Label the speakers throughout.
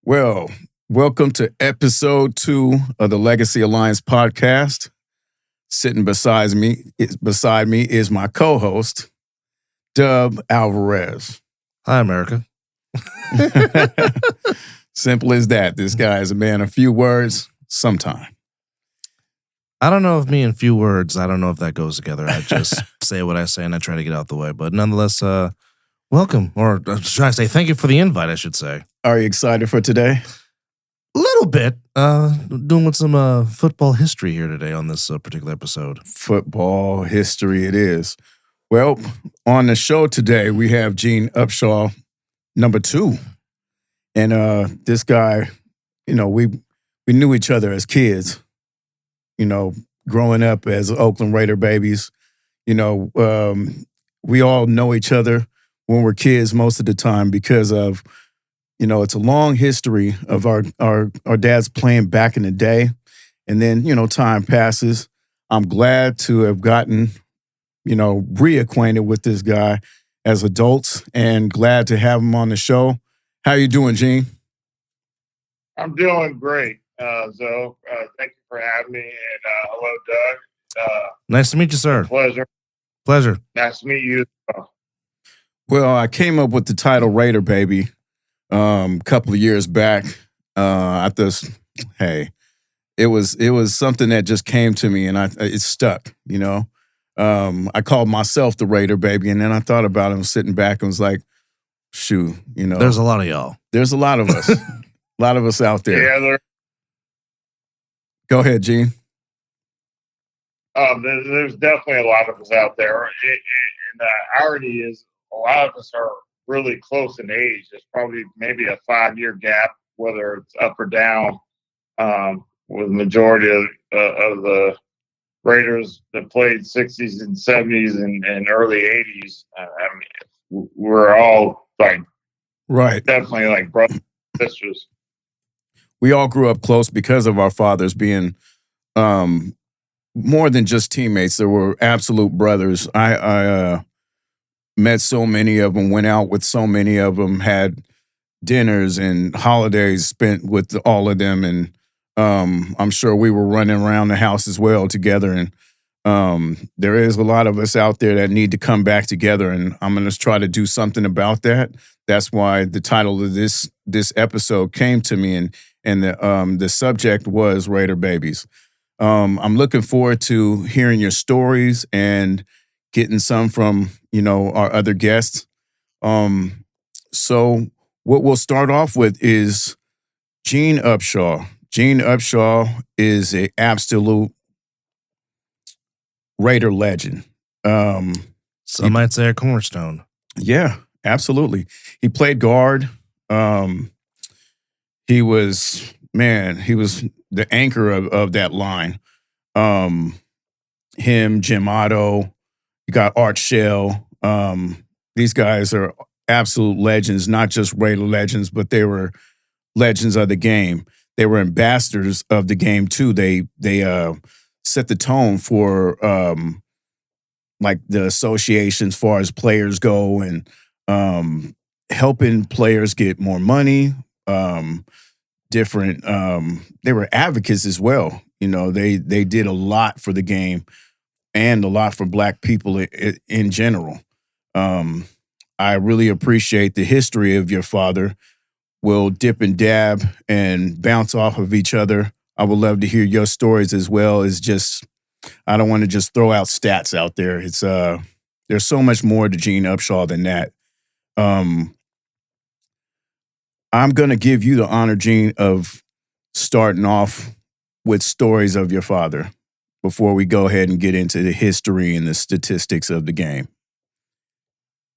Speaker 1: Well, welcome to episode 2 of the Legacy Alliance podcast. Sitting beside me is my co-host, Dub Alvarez.
Speaker 2: Hi, America.
Speaker 1: Simple as that. This guy is a man of few words, sometime.
Speaker 2: I don't know if me and few words, I don't know if that goes together. I just say what I say and I try to get out the way. But nonetheless, welcome. Or should I say thank you for the invite, I should say.
Speaker 1: Are you excited for today?
Speaker 2: A little bit. Doing with some football history here today on this particular episode.
Speaker 1: Football history it is. Well, on the show today, we have Gene Upshaw, number 2. And this guy, we knew each other as kids, growing up as Oakland Raider babies. We all know each other when we're kids most of the time because of, it's a long history of our dads playing back in the day. And then, time passes. I'm glad to have gotten, reacquainted with this guy as adults and glad to have him on the show. How you doing, Gene?
Speaker 3: I'm doing great, Zoe. Thank you for having me. And hello, Doug.
Speaker 2: Nice to meet you, sir.
Speaker 3: Pleasure. Nice to meet you.
Speaker 1: Well, I came up with the title Raider Baby a couple of years back. It was something that just came to me and it stuck, I called myself the Raider Baby, and then I thought about him sitting back and was like, shoot,
Speaker 2: There's a lot of y'all.
Speaker 1: There's a lot of us. A lot of us out there.
Speaker 3: Yeah,
Speaker 1: Go ahead, Gene.
Speaker 3: there's definitely a lot of us out there. And the irony is a lot of us are really close in age. There's probably maybe a 5-year gap, whether it's up or down, with the majority of the Raiders that played 60s and 70s and early 80s. We're all
Speaker 1: right,
Speaker 3: definitely like brothers and sisters.
Speaker 1: We all grew up close because of our fathers being more than just teammates. There were absolute brothers. I met so many of them, went out with so many of them, had dinners and holidays spent with all of them. And I'm sure we were running around the house as well together. And there is a lot of us out there that need to come back together. And I'm going to try to do something about that. That's why the title of this episode came to me. And the subject was Raider Babies. I'm looking forward to hearing your stories and getting some from, our other guests. So what we'll start off with is Gene Upshaw. Gene Upshaw is an absolute Raider legend.
Speaker 2: Some might say a cornerstone.
Speaker 1: Yeah, absolutely. He played guard. He was the anchor of that line. Him, Jim Otto, you got Art Shell. These guys are absolute legends, not just Raider legends, but they were legends of the game. They were ambassadors of the game too. They set the tone for the association as far as players go and helping players get more money. They were advocates as well. They did a lot for the game and a lot for Black people in general. I really appreciate the history of your father. We'll dip and dab and bounce off of each other. I would love to hear your stories as well. I don't want to just throw out stats out there. It's there's so much more to Gene Upshaw than that. I'm going to give you the honor, Gene, of starting off with stories of your father before we go ahead and get into the history and the statistics of the game.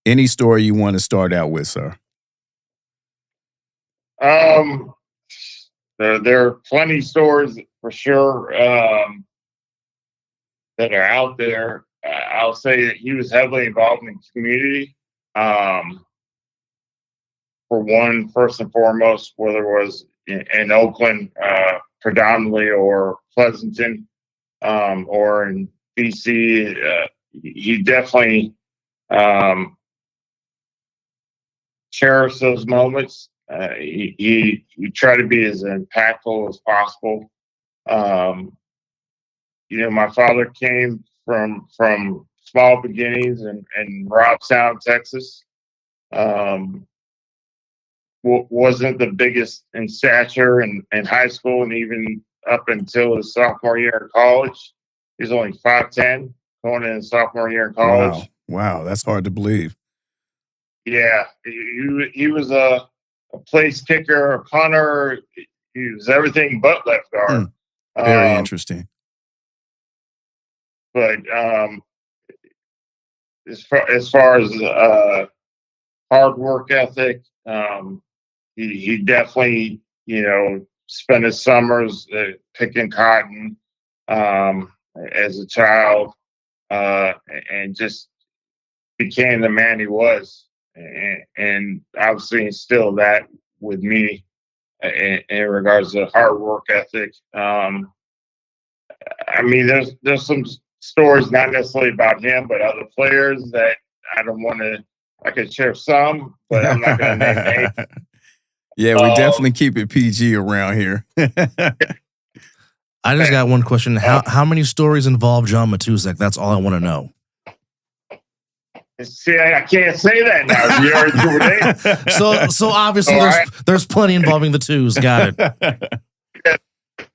Speaker 1: Any story you want to start out with, sir?
Speaker 3: There are plenty of stories for sure that are out there. I'll say that he was heavily involved in the community. For one, first and foremost, whether it was in Oakland predominantly or Pleasanton or in DC, he definitely cherished those moments. He tried to be as impactful as possible. My father came from small beginnings in Robstown, Texas. Wasn't the biggest in stature in high school, and even up until his sophomore year in college. He was only 5'10", going in his sophomore year in college.
Speaker 1: Wow, that's hard to believe.
Speaker 3: Yeah, he was a place kicker, a punter. He was everything but left guard.
Speaker 1: Very interesting.
Speaker 3: But as far as hard work ethic, he definitely spent his summers picking cotton as a child, and just became the man he was. And obviously instilled that with me in regards to hard work ethic. There's some stories, not necessarily about him, but other players that I don't want to. I could share some, but I'm not going to name names.
Speaker 1: Yeah, we definitely keep it PG around here.
Speaker 2: I just got one question. How many stories involve John Matusek? That's all I want to know.
Speaker 3: See, I can't say that now. You already threw it in.
Speaker 2: So obviously there's plenty involving the twos. Got it.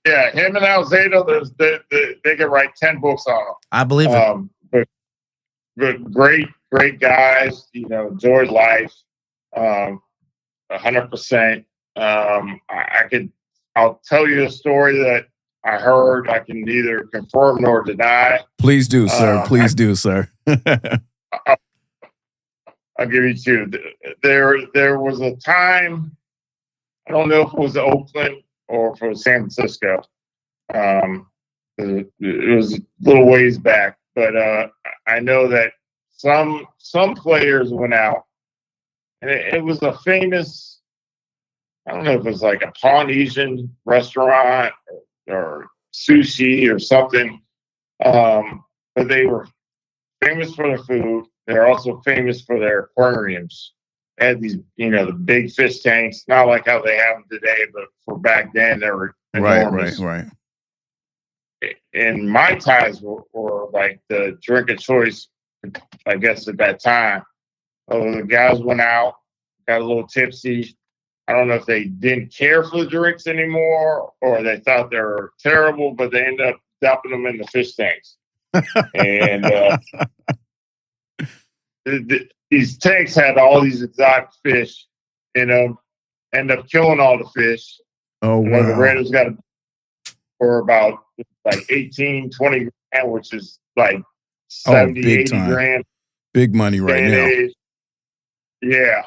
Speaker 3: Yeah, him and Alzado, they could write 10 books on them.
Speaker 2: I believe it.
Speaker 3: But great guys. Enjoyed life, 100%. I'll tell you a story that I heard. I can neither confirm nor deny.
Speaker 1: Please do, sir. Please do, sir.
Speaker 3: I'll give you two. There was a time, I don't know if it was Oakland or if it was San Francisco. It was a little ways back, but I know that some players went out, and it was a famous, I don't know if it was like a Polynesian restaurant or sushi or something, but they were famous for their food. They're also famous for their aquariums. They had these, the big fish tanks, not like how they have them today, but for back then, they were enormous.
Speaker 1: Right.
Speaker 3: And my ties were like the drink of choice, I guess, at that time. The guys went out, got a little tipsy. I don't know if they didn't care for the drinks anymore or they thought they were terrible, but they ended up dumping them in the fish tanks. And these tanks had all these exotic fish in them, end up killing all the fish.
Speaker 1: Oh, wow.
Speaker 3: The Raiders got for about like 18, 20 grand, which is like 70, 80 grand.
Speaker 1: Big money right now.
Speaker 3: Yeah.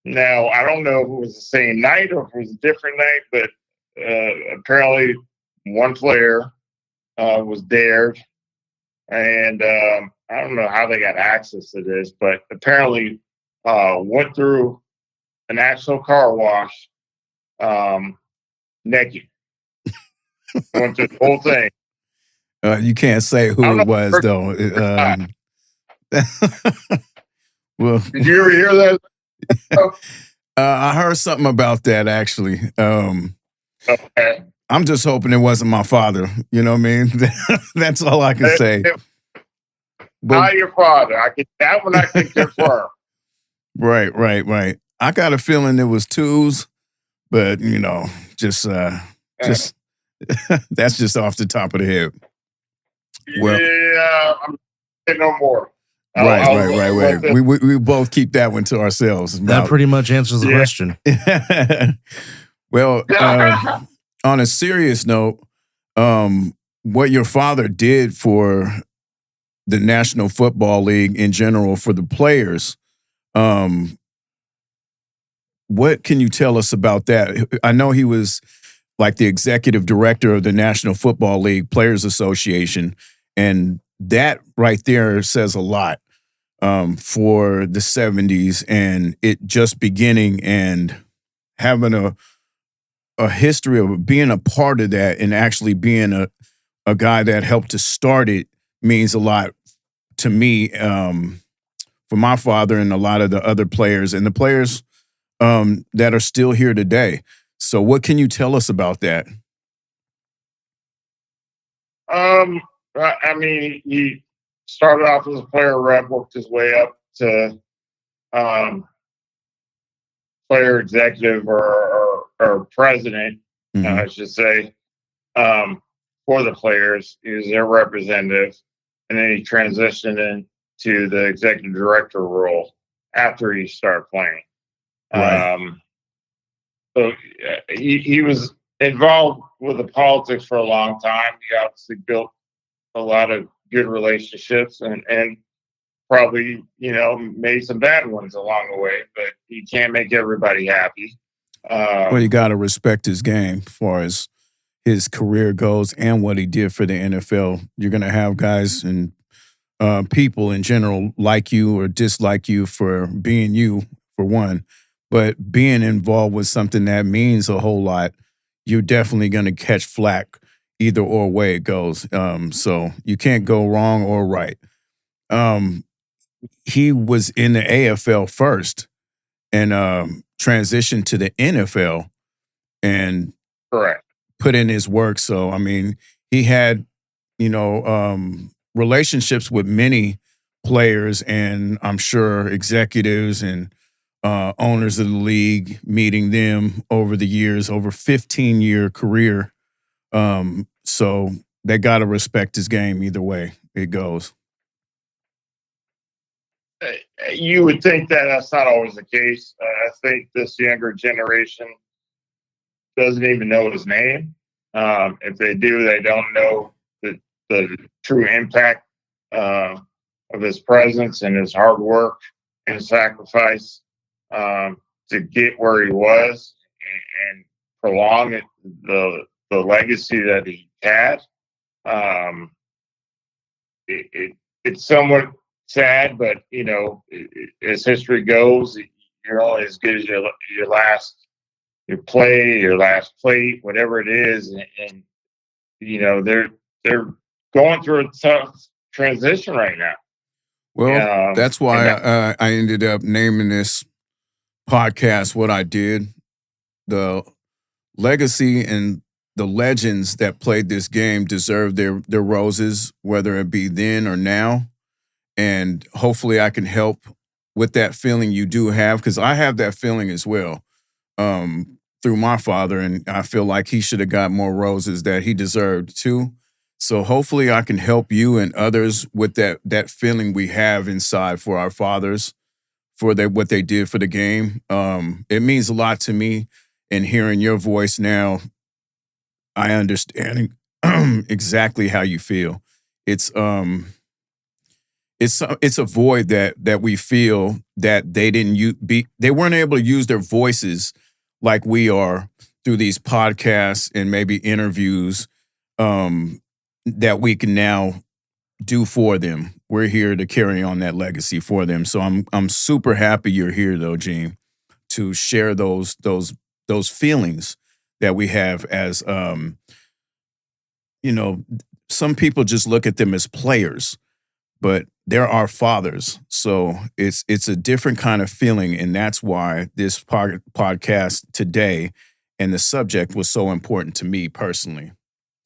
Speaker 3: Now, I don't know if it was the same night or if it was a different night, but apparently one player was dared. And I don't know how they got access to this, but apparently went through an actual car wash naked. Went through the whole thing.
Speaker 1: You can't say who it was, though. Well,
Speaker 3: did you ever hear that?
Speaker 1: I heard something about that, actually.
Speaker 3: Okay.
Speaker 1: I'm just hoping it wasn't my father. You know what I mean? That's all I can say.
Speaker 3: Not your father. That one I can confirm.
Speaker 1: Right. I got a feeling it was twos, but just that's just off the top of the head. Well,
Speaker 3: yeah, I'm saying no more.
Speaker 1: Right. We both keep that one to ourselves.
Speaker 2: That pretty much answers the question.
Speaker 1: Well, on a serious note, what your father did for the National Football League in general for the players, what can you tell us about that? I know he was like the executive director of the National Football League Players Association, and that right there says a lot for the 70s and it just beginning and having a history of being a part of that and actually being a guy that helped to start it means a lot to me, for my father and a lot of the other players. And the players that are still here today. So what can you tell us about that?
Speaker 3: I mean, he started off as a player rep, worked his way up to um, player executive or president,
Speaker 1: Hmm.
Speaker 3: I should say, for the players. He was their representative, and then he transitioned into the executive director role after he started playing.
Speaker 1: Right.
Speaker 3: So he was involved with the politics for a long time. He obviously built a lot of good relationships and probably, made some bad ones along the way, but you can't make everybody happy.
Speaker 1: Well, you
Speaker 3: Um,
Speaker 1: got to respect his game as far as his career goes and what he did for the NFL. You're going to have guys and people in general like you or dislike you for being you, for one, but being involved with something that means a whole lot, you're definitely going to catch flack either or way it goes. So you can't go wrong or right. Um, he was in the AFL first and transitioned to the NFL and
Speaker 3: Correct.
Speaker 1: put in his work. So, I mean, he had, relationships with many players and I'm sure executives and owners of the league, meeting them over the years, over 15-year career. So they got to respect his game either way it goes.
Speaker 3: Uh, You would think that that's not always the case. I think this younger generation doesn't even know his name. If they do, they don't know the true impact uh, of his presence and his hard work and sacrifice to get where he was and prolong the legacy that he had. Um, it's somewhat sad, but as history goes, you're only as good as your last your play, your last plate, whatever it is, and they're going through a tough transition right now.
Speaker 1: Well, that's
Speaker 3: And
Speaker 1: why I ended up naming this podcast what I did. The legacy and the legends that played this game deserve their roses, whether it be then or now. And hopefully I can help with that feeling you do have, because I have that feeling as well, through my father. And I feel like he should have got more roses that he deserved too. So hopefully I can help you and others with that feeling we have inside for our fathers, for what they did for the game. It means a lot to me. And hearing your voice now, I understand exactly how you feel. It's it's a void that we feel that they didn't they weren't able to use their voices like we are through these podcasts and maybe interviews, that we can now do for them. We're here to carry on that legacy for them. So I'm super happy you're here though, Gene, to share those feelings that we have as you know, some people just look at them as players, but they're our fathers. So it's a different kind of feeling, and that's why this podcast today and the subject was so important to me personally.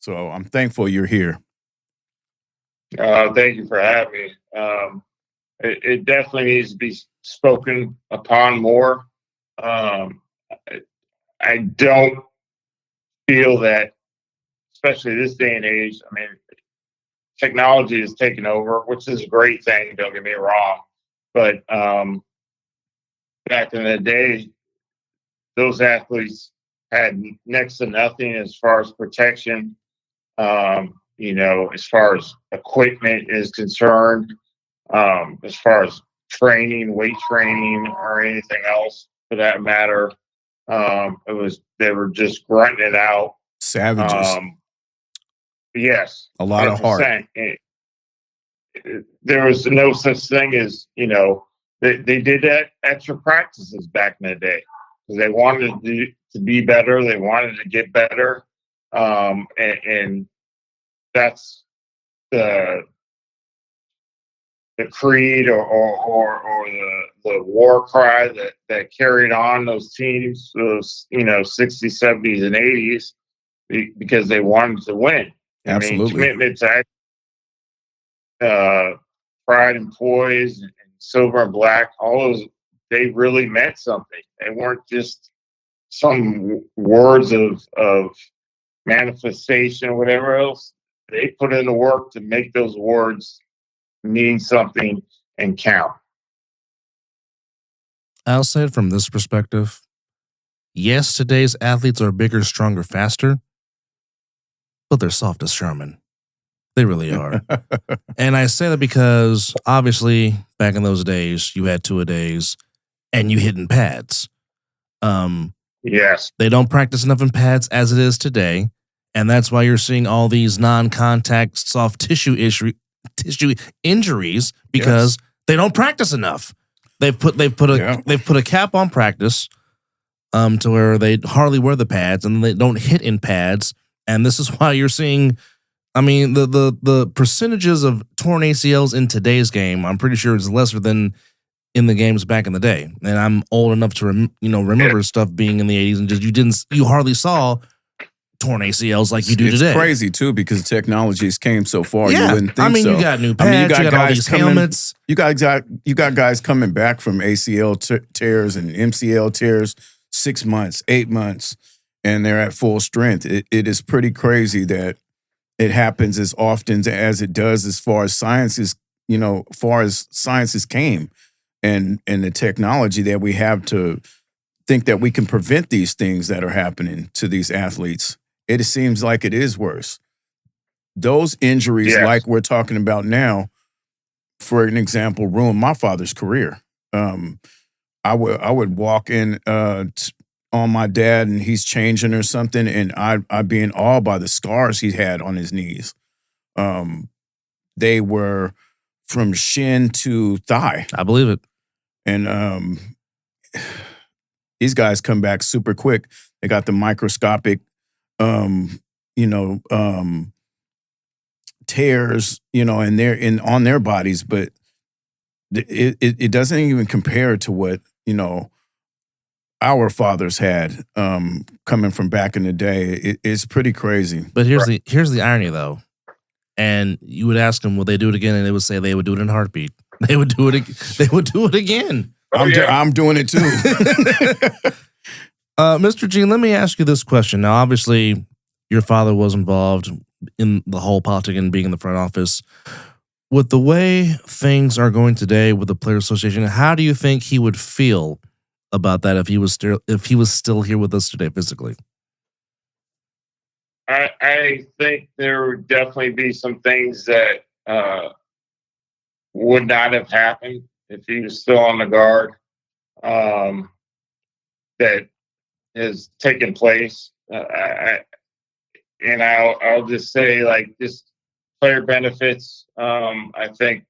Speaker 1: So I'm thankful you're here.
Speaker 3: thank you for having me. It definitely needs to be spoken upon more. Um, I don't feel that, especially this day and age. I mean, technology has taken over, which is a great thing. Don't get me wrong, but back in the day, those athletes had next to nothing as far as protection. As far as equipment is concerned, as far as training, weight training, or anything else for that matter. They were just grunting it out.
Speaker 1: Savages,
Speaker 3: Um, yes,
Speaker 1: a lot of heart.
Speaker 3: 100%. There was no such thing as they did that extra practices back in the day because they wanted to be better. They wanted to get better, and that's the creed or the war cry that carried on those teams, those 60s, 70s, and 80s, because they wanted to win.
Speaker 1: Absolutely.
Speaker 3: I mean, commitment to pride and poise and silver and black, all those, they really meant something. They weren't just some words of manifestation or whatever else. They put in the work to make those words mean something and count.
Speaker 2: I'll say it from this perspective. Yes, today's athletes are bigger, stronger, faster, but they're soft as Sherman. They really are. And I say that because obviously back in those days, you had two-a-days and you hit in pads.
Speaker 3: Yes.
Speaker 2: They don't practice enough in pads as it is today. And that's why you're seeing all these non-contact soft tissue injuries, because they don't practice enough. They've put a cap on practice to where they hardly wear the pads and they don't hit in pads. And this is why you're seeing, I mean, the percentages of torn ACLs in today's game, I'm pretty sure is lesser than in the games back in the day. And I'm old enough to remember stuff being in the 80s, and just you hardly saw torn ACLs like you do today.
Speaker 1: It's crazy too, because technologies came so far.
Speaker 2: Yeah.
Speaker 1: You wouldn't think so.
Speaker 2: You got new pads, you got all these helmets.
Speaker 1: You got guys coming back from ACL tears and MCL tears 6 months, 8 months, and they're at full strength. It is pretty crazy that it happens as often as it does, as far as sciences came, and the technology that we have to think that we can prevent these things that are happening to these athletes. It seems like it is worse. Those injuries, like we're talking about now, for an example, ruined my father's career. I would walk in on my dad and he's changing or something, and I'd be in awe by the scars he had on his knees. They were from shin to thigh.
Speaker 2: I believe it.
Speaker 1: And these guys come back super quick. They got the microscopic, tears, on their bodies, but it doesn't even compare to what our fathers had coming from back in the day. It's pretty crazy.
Speaker 2: But here's the irony, though. And you would ask them, will they do it again? And they would say they would do it in a heartbeat. They would do it. They would do it again.
Speaker 1: I'm doing it too.
Speaker 2: Mr. Gene, let me ask you this question. Now, obviously, your father was involved in the whole politics and being in the front office. With the way things are going today with the Players Association, how do you think he would feel about that if he was still here with us today physically?
Speaker 3: I think there would definitely be some things that would not have happened if he was still on the guard, that has taken place. I'll just say, like, just player benefits, I think,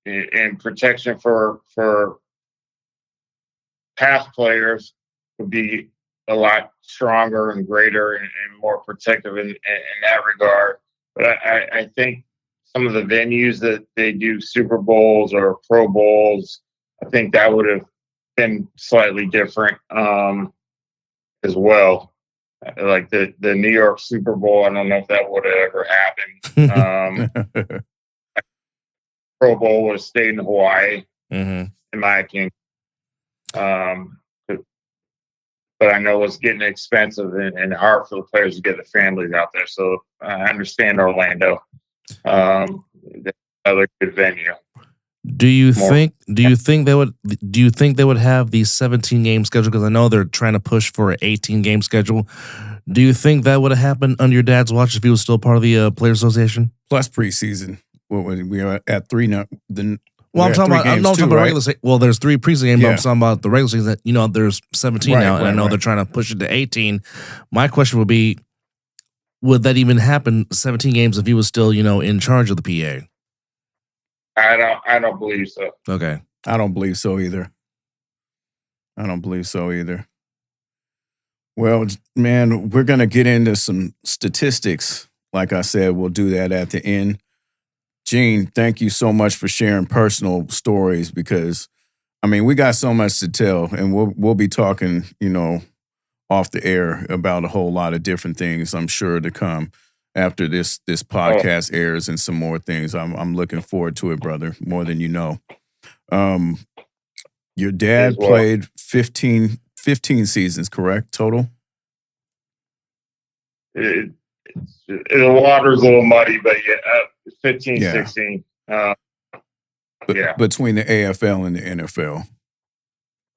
Speaker 3: and protection for past players would be a lot stronger and greater and more protective in that regard. But I think some of the venues that they do Super Bowls or Pro Bowls, I think that would have been slightly different as well. Like the New York Super Bowl, I don't know if that would have ever happened. Pro Bowl would have stayed in Hawaii, in my opinion. But I know it's getting expensive and hard for the players to get the families out there. So I understand Orlando. Another good venue.
Speaker 2: Do you think they would have the 17 game schedule? Because I know they're trying to push for an 18 game schedule. Do you think that would have happened under your dad's watch if he was still part of the Players Association?
Speaker 1: Plus preseason. We are at 3 now.
Speaker 2: I'm talking about regular season. Well, there's 3 preseason games, but I'm talking about the regular season. There's 17 now, and I know they're trying to push it to 18. My question would be, would that even happen 17 games if he was still, in charge of the PA?
Speaker 3: I don't believe so.
Speaker 2: Okay.
Speaker 1: I don't believe so either. Well, man, we're going to get into some statistics. Like I said, we'll do that at the end. Gene, thank you so much for sharing personal stories because, I mean, we got so much to tell, and we'll be talking, off the air about a whole lot of different things, I'm sure, to come after this podcast airs and some more things. I'm looking forward to it, brother, more than you know. Your dad played 15 seasons, correct, total?
Speaker 3: The water's a little muddy, but 15, 16.
Speaker 1: Between the AFL and the NFL.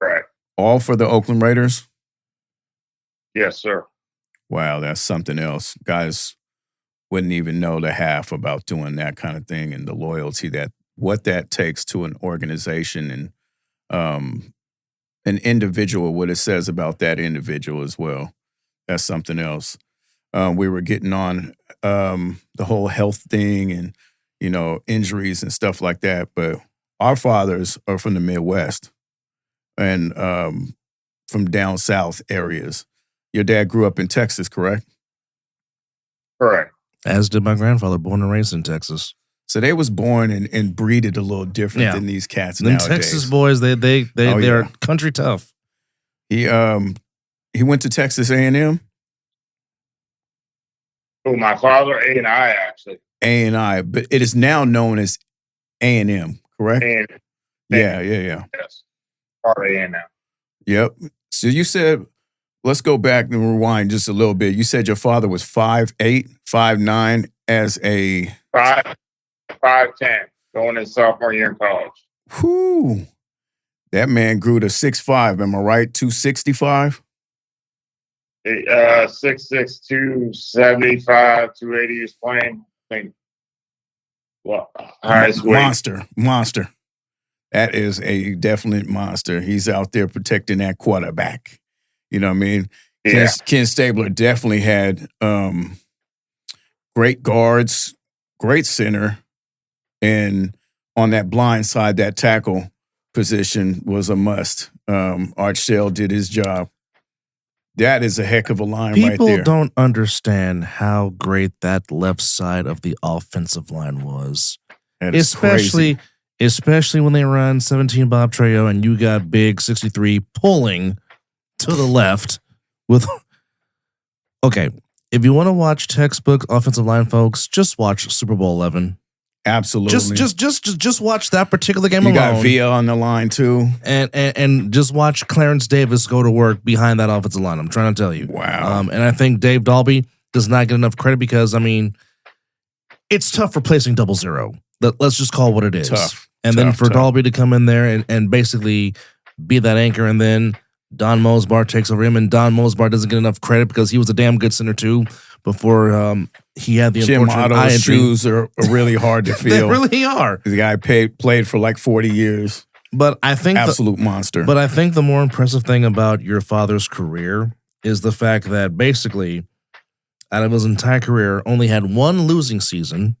Speaker 3: Right.
Speaker 1: All for the Oakland Raiders?
Speaker 3: Yes, sir.
Speaker 1: Wow, that's something else. Guys wouldn't even know the half about doing that kind of thing and the loyalty what that takes to an organization and an individual, what it says about that individual as well. That's something else. We were getting on the whole health thing and, injuries and stuff like that. But our fathers are from the Midwest and from down south areas. Your dad grew up in Texas, correct?
Speaker 3: Correct.
Speaker 2: As did my grandfather, born and raised in Texas.
Speaker 1: So they was born and breeded a little different than these cats nowadays.
Speaker 2: Texas boys, they're country tough.
Speaker 1: He went to Texas A&M.
Speaker 3: Oh, my father, A&I, actually.
Speaker 1: A&I, but it is now known as A&M, correct? Yeah.
Speaker 3: Yes. Part of A&M.
Speaker 1: Yep. So you said, let's go back and rewind just a little bit. You said your father was 5'8", 5'9", as a
Speaker 3: 5'10", going in sophomore year in college.
Speaker 1: Whew. That man grew to 6'5", am I right? 265?
Speaker 3: 6'6", 275, 280 is playing. I think. Well,
Speaker 1: monster. That is a definite monster. He's out there protecting that quarterback. You know what I mean?
Speaker 3: Yeah.
Speaker 1: Ken Stabler definitely had great guards, great center, and on that blind side, that tackle position was a must. Art Shell did his job. That is a heck of a line right there.
Speaker 2: People don't understand how great that left side of the offensive line was.
Speaker 1: That is crazy.
Speaker 2: Especially when they run 17 Bob Trejo and you got big 63 pulling to the left with. Okay, if you want to watch textbook offensive line, folks, just watch Super Bowl 11.
Speaker 1: Absolutely.
Speaker 2: Just watch that particular game alone.
Speaker 1: You got Villa on the line too,
Speaker 2: and just watch Clarence Davis go to work behind that offensive line. I'm trying to tell you.
Speaker 1: Wow.
Speaker 2: And I think Dave Dalby does not get enough credit because it's tough replacing 0-0. Let's just call it what it is.
Speaker 1: Tough.
Speaker 2: And then for Dalby to come in there and basically be that anchor, and then Don Mosbar takes over him, and Don Mosbar doesn't get enough credit because he was a damn good center too before he had the
Speaker 1: Jim
Speaker 2: unfortunate eye
Speaker 1: Otto's
Speaker 2: injury.
Speaker 1: shoes are really hard to feel.
Speaker 2: They really are.
Speaker 1: The guy played for like 40 years.
Speaker 2: But I think
Speaker 1: absolute monster.
Speaker 2: But I think the more impressive thing about your father's career is the fact that basically, out of his entire career, only had one losing season.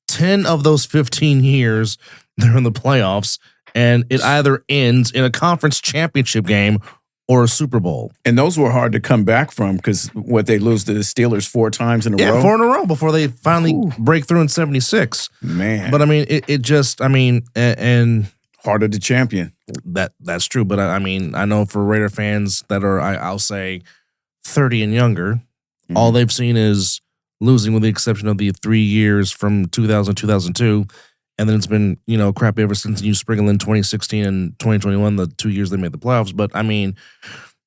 Speaker 2: 10 of those 15 years, they're in the playoffs, and it either ends in a conference championship game or a Super Bowl.
Speaker 1: And those were hard to come back from because they lose to the Steelers 4 times in a row?
Speaker 2: Yeah, 4 in a row before they finally break through in 76.
Speaker 1: Man.
Speaker 2: But and
Speaker 1: harder to champion.
Speaker 2: That's true. But I know for Raider fans that are, I'll say, 30 and younger, all they've seen is losing with the exception of the 3 years from 2000 2002. And then it's been, crappy ever since you sprinkle in 2016 and 2021, the 2 years they made the playoffs. But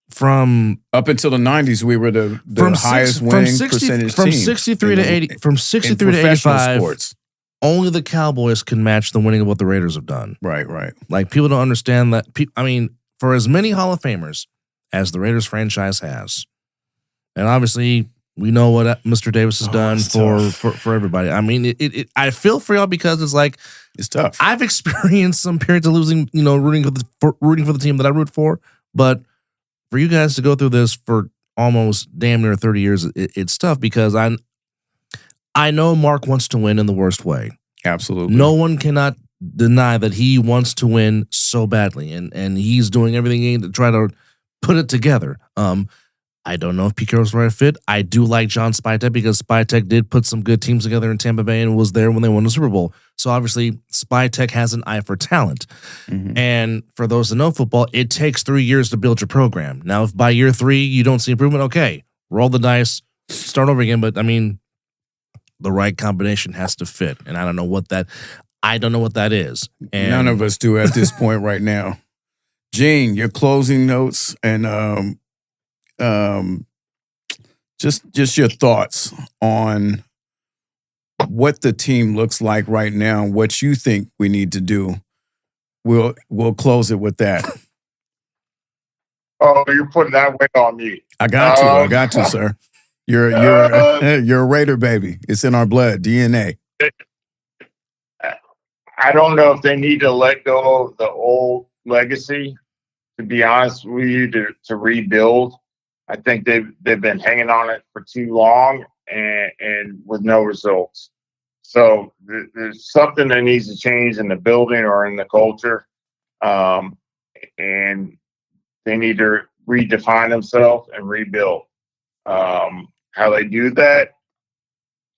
Speaker 2: from
Speaker 1: up until the 90s, we were the highest winning percentage
Speaker 2: from
Speaker 1: team.
Speaker 2: 63 to 80, from 63 to 85. Sports. Only the Cowboys can match the winning of what the Raiders have done.
Speaker 1: Right.
Speaker 2: Like, people don't understand that. For as many Hall of Famers as the Raiders franchise has, and obviously we know what Mr. Davis has done for everybody. I feel for y'all because it's
Speaker 1: tough.
Speaker 2: I've experienced some periods of losing, rooting for the team that I root for, but for you guys to go through this for almost damn near 30 years, it's tough because I know Mark wants to win in the worst way.
Speaker 1: Absolutely.
Speaker 2: No one cannot deny that he wants to win so badly, and he's doing everything to try to put it together. I don't know if Pete Carroll's the right fit. I do like John Spytek because Spytek did put some good teams together in Tampa Bay and was there when they won the Super Bowl. So obviously, Spytek has an eye for talent.
Speaker 1: Mhm.
Speaker 2: And for those that know football, it takes 3 years to build your program. Now, if by year 3 you don't see improvement, okay, roll the dice, start over again. But I mean, the right combination has to fit, and I don't know what that is. And
Speaker 1: None of us do at this point right now. Gene, your closing notes and just your thoughts on what the team looks like right now, what you think we need to do. We'll close it with that.
Speaker 3: Oh, you're putting that weight on me.
Speaker 1: I got to, sir. You're a Raider baby. It's in our blood, DNA.
Speaker 3: I don't know if they need to let go of the old legacy. To be honest with you, to rebuild, I think they've been hanging on it for too long and with no results. So there's something that needs to change in the building or in the culture, and they need to redefine themselves and rebuild. How they do that,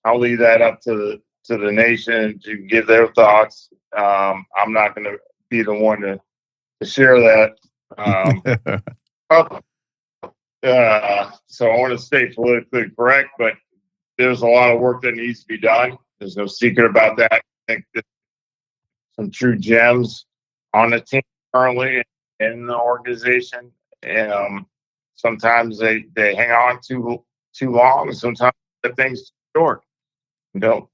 Speaker 3: I'll leave that up to the nation to give their thoughts. I'm not going to be the one to share that. So I want to stay politically correct, but there's a lot of work that needs to be done. There's no secret about that. I think there's some true gems on the team currently in the organization. Sometimes they hang on too long. Sometimes the things too short. Don't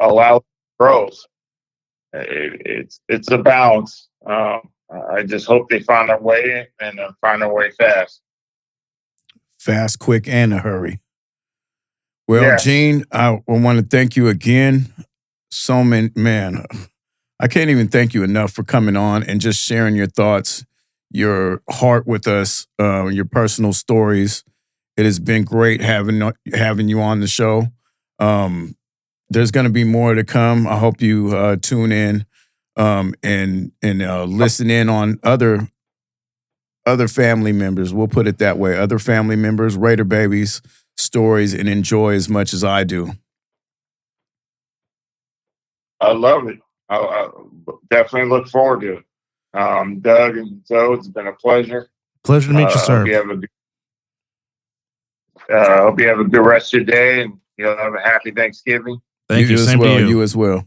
Speaker 3: allow growth. It's a balance. I just hope they find their way and find their way fast.
Speaker 1: Fast, quick, and a hurry. Well,
Speaker 3: Yes.
Speaker 1: Gene, I want to thank you again. Man, I can't even thank you enough for coming on and just sharing your thoughts, your heart with us, your personal stories. It has been great having you on the show. There's going to be more to come. I hope you tune in and listen in on other family members. We'll put it that way. Other family members, Raider babies, stories, and enjoy as much as I do.
Speaker 3: I love it. I definitely look forward to it. Doug and Zoe, it's been a pleasure.
Speaker 2: Pleasure to meet you, sir.
Speaker 3: Hope you have a good rest of your day, and you'll have a happy Thanksgiving.
Speaker 2: Thank you.
Speaker 1: as
Speaker 2: Same
Speaker 1: well.
Speaker 2: to you.
Speaker 1: You as well.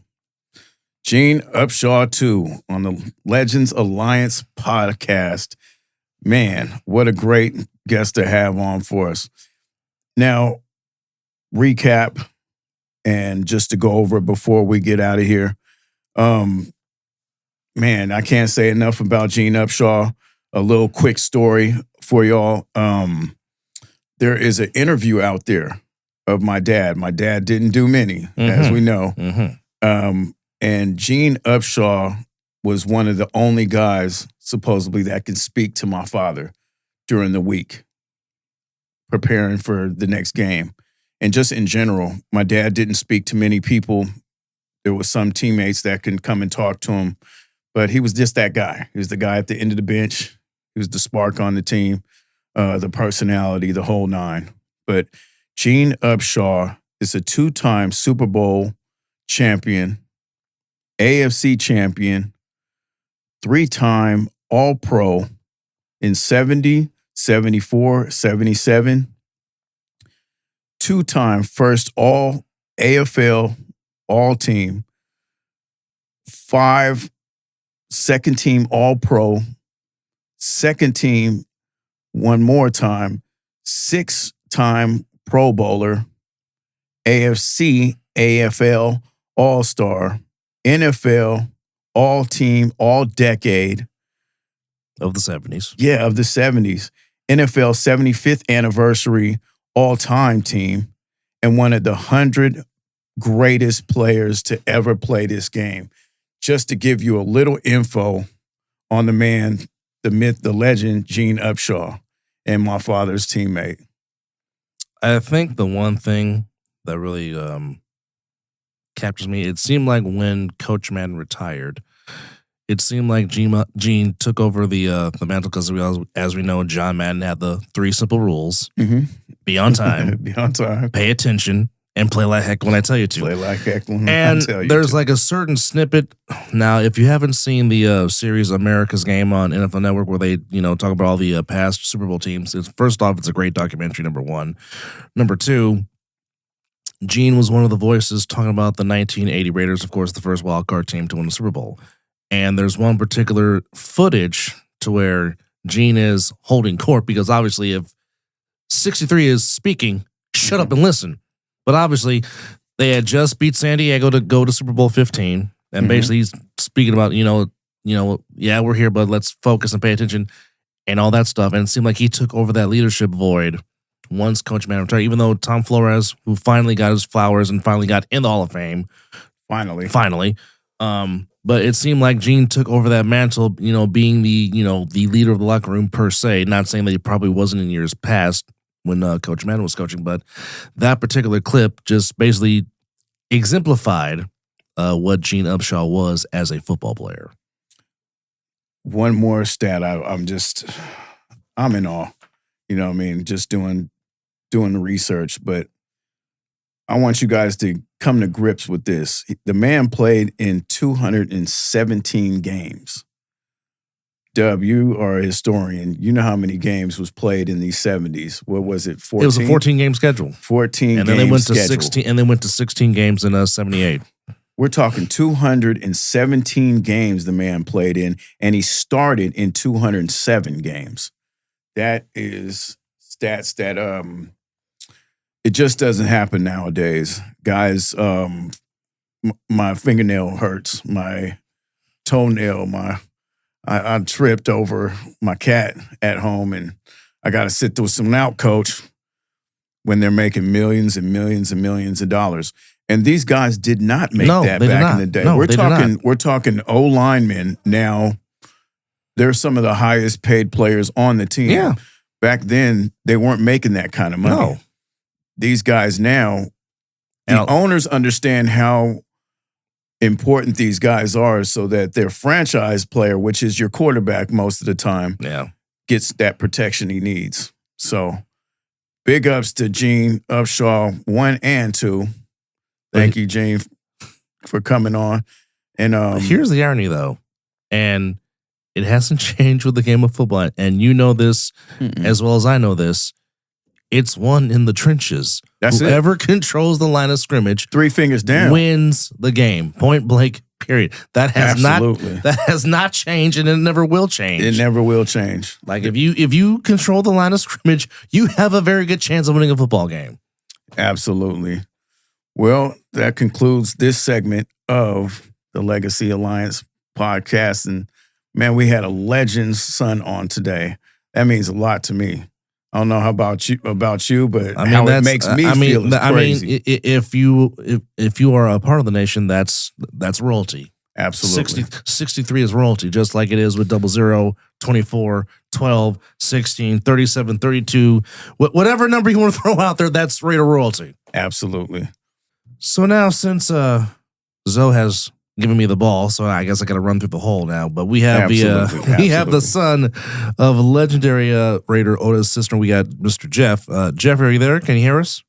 Speaker 1: Gene Upshaw 2 on the Legends Alliance podcast. Man, what a great guest to have on for us. Now, recap, and just to go over it before we get out of here. Man, I can't say enough about Gene Upshaw. A little quick story for y'all. There is an interview out there of my dad. My dad didn't do many, as we know.
Speaker 2: Mm-hmm.
Speaker 1: And Gene Upshaw was one of the only guys, supposedly, that could speak to my father during the week, preparing for the next game. And just in general, my dad didn't speak to many people. There was some teammates that can come and talk to him, but he was just that guy. He was the guy at the end of the bench. He was the spark on the team, the personality, the whole nine. But Gene Upshaw is a 2-time Super Bowl champion, AFC champion, 3-time All-Pro in 70, 74, 77, 2-time first All-AFL All-Team, 5 second-team All-Pro, second team one more time, 6-time Pro Bowler, AFC, AFL All-Star, NFL All-Team, All-Decade.
Speaker 2: Of the 70s.
Speaker 1: Yeah, of the 70s. NFL 75th Anniversary All-Time Team, and one of the 100 greatest players to ever play this game. Just to give you a little info on the man, the myth, the legend, Gene Upshaw, and my father's teammate.
Speaker 2: I think the one thing that really captures me, it seemed like when Coach Madden retired, it seemed like Gene took over the mantle because as we know, John Madden had the 3 simple rules: be on time,
Speaker 1: be on time,
Speaker 2: pay attention, and play like heck when I tell you to.
Speaker 1: Play like heck when
Speaker 2: and
Speaker 1: I tell you
Speaker 2: there's
Speaker 1: to.
Speaker 2: like a certain snippet. Now, if you haven't seen the series America's Game on NFL Network, where they talk about all the past Super Bowl teams, first off, it's a great documentary. Number 1, number 2. Gene was one of the voices talking about the 1980 Raiders, of course, the first wild card team to win the Super Bowl. And there's one particular footage to where Gene is holding court because obviously if 63 is speaking, shut up and listen. But obviously they had just beat San Diego to go to Super Bowl 15. And basically he's speaking about, yeah, we're here, but let's focus and pay attention and all that stuff. And it seemed like he took over that leadership void once Coach Madden retired, even though Tom Flores, who finally got his flowers and finally got in the Hall of Fame. Finally. But it seemed like Gene took over that mantle, being the leader of the locker room per se. Not saying that he probably wasn't in years past when Coach Madden was coaching, but that particular clip just basically exemplified what Gene Upshaw was as a football player.
Speaker 1: One more stat, I'm in awe. You know what I mean? Just doing the research, but I want you guys to come to grips with this. The man played in 217 games. Dub, you are a historian. You know how many games was played in these 70s. What was it, 14?
Speaker 2: It was a 14-game schedule.
Speaker 1: 14
Speaker 2: and then they went to 16, and they went to 16 games in 78.
Speaker 1: We're talking 217 games the man played in, and he started in 207 games. That is stats that it just doesn't happen nowadays. Guys, my fingernail hurts, my toenail, I tripped over my cat at home, and I got to sit through some out coach when they're making millions and millions and millions of dollars. And these guys did not make that back in the day. We're talking O linemen now. They're some of the highest paid players on the team.
Speaker 2: Yeah.
Speaker 1: Back then, they weren't making that kind of money.
Speaker 2: No.
Speaker 1: These guys now, the owners understand how important these guys are so that their franchise player, which is your quarterback most of the time, gets that protection he needs. So big ups to Gene Upshaw 1 and 2. Thank you, Gene, for coming on. And
Speaker 2: here's the irony, though. And it hasn't changed with the game of football. And you know this as well as I know this. It's won in the trenches. Whoever controls the line of scrimmage,
Speaker 1: 3 fingers down,
Speaker 2: wins the game. Point blank, period. That has not changed, and it never will change.
Speaker 1: It never will change.
Speaker 2: Like if you control the line of scrimmage, you have a very good chance of winning a football game.
Speaker 1: Absolutely. Well, that concludes this segment of the Legacy Alliance podcast. And man, we had a legend's son on today. That means a lot to me. I don't know how about you, but how it makes me feel is crazy.
Speaker 2: If you are a part of the nation, that's royalty.
Speaker 1: Absolutely.
Speaker 2: 63 is royalty, just like it is with 00, 24, 12, 16, 37, 32. Whatever number you want to throw out there, that's Raider royalty.
Speaker 1: Absolutely.
Speaker 2: So now, since Zoe has given me the ball, so I guess I got to run through the hole now. But we have we have the son of legendary Raider Otis Sistrunk. We got Mr. Jeff. Jeff, are you there? Can you hear us?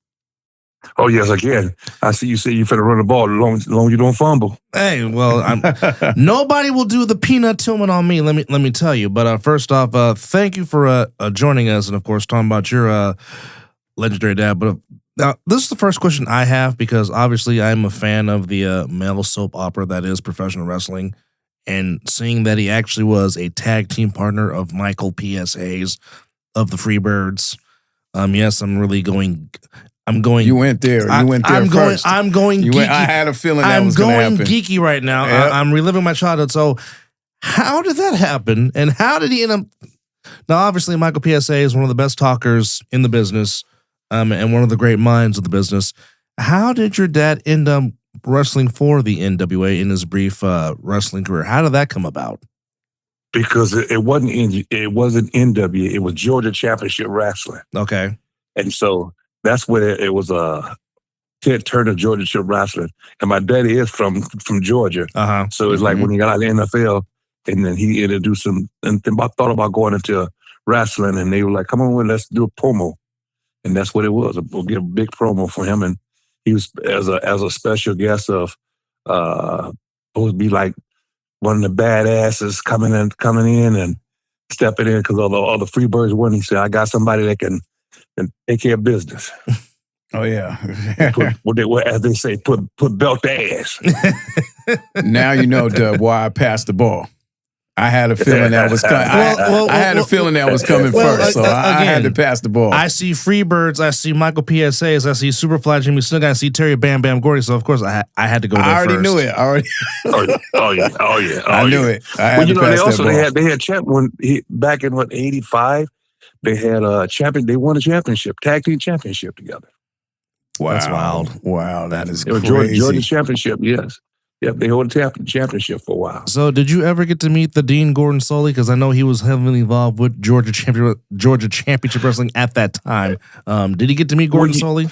Speaker 4: Oh yes, I can. I see you say you finna run the ball as long as you don't fumble.
Speaker 2: Hey, well, nobody will do the peanut Tillman on me. Let me tell you. But first off, thank you for joining us, and of course talking about your legendary dad. But now, this is the first question I have because obviously I'm a fan of the male soap opera that is professional wrestling, and seeing that he actually was a tag team partner of Michael P.S. Hayes of the Freebirds. Yes, I'm going.
Speaker 1: You went there. First.
Speaker 2: I'm going geeky.
Speaker 1: I had a feeling that was going to happen.
Speaker 2: I'm going geeky right now. Yep. I'm reliving my childhood. So, how did that happen? And how did he end up? Now, obviously, Michael P.S.A. is one of the best talkers in the business, and one of the great minds of the business. How did your dad end up wrestling for the NWA in his brief wrestling career? How did that come about?
Speaker 4: Because it wasn't NWA. It was Georgia Championship Wrestling.
Speaker 2: Okay,
Speaker 4: and so that's where it was Ted Turner Georgia Championship Wrestling, and my daddy is from Georgia.
Speaker 2: Uh-huh.
Speaker 4: So it's like when he got out of the NFL, And then he introduced him and thought about going into wrestling, and they were like, come on, let's do a promo. And that's what it was. We'll get a big promo for him. And he was as a special guest of supposed to be like one of the badasses coming in and stepping in because all the free birds won. He said, I got somebody that can take care of business.
Speaker 1: Oh, yeah.
Speaker 4: As they say, put belt to ass.
Speaker 1: Now you know, Dub, why I passed the ball. I had a feeling that was coming. I had a feeling that was coming first, so I had to pass the ball.
Speaker 2: I see Freebirds, I see Michael PSAs, I see Superfly Jimmy Snuka, I see Terry Bam Bam Gordy. So of course I had to go there
Speaker 1: I already
Speaker 2: first.
Speaker 1: knew it.
Speaker 4: Oh yeah.
Speaker 1: I knew it. I had to pass that ball.
Speaker 4: They had champ when back in 85. They had a champion. They won a championship, tag team championship together.
Speaker 1: Wow,
Speaker 2: that's wild.
Speaker 1: Wow, that is
Speaker 4: it was
Speaker 1: crazy.
Speaker 4: Jordan championship. Yes. Yep, they hold the championship for a while.
Speaker 2: So, did you ever get to meet the Dean Gordon Sully? Because I know he was heavily involved with Georgia Championship Wrestling at that time. Did he get to meet Gordon Sully?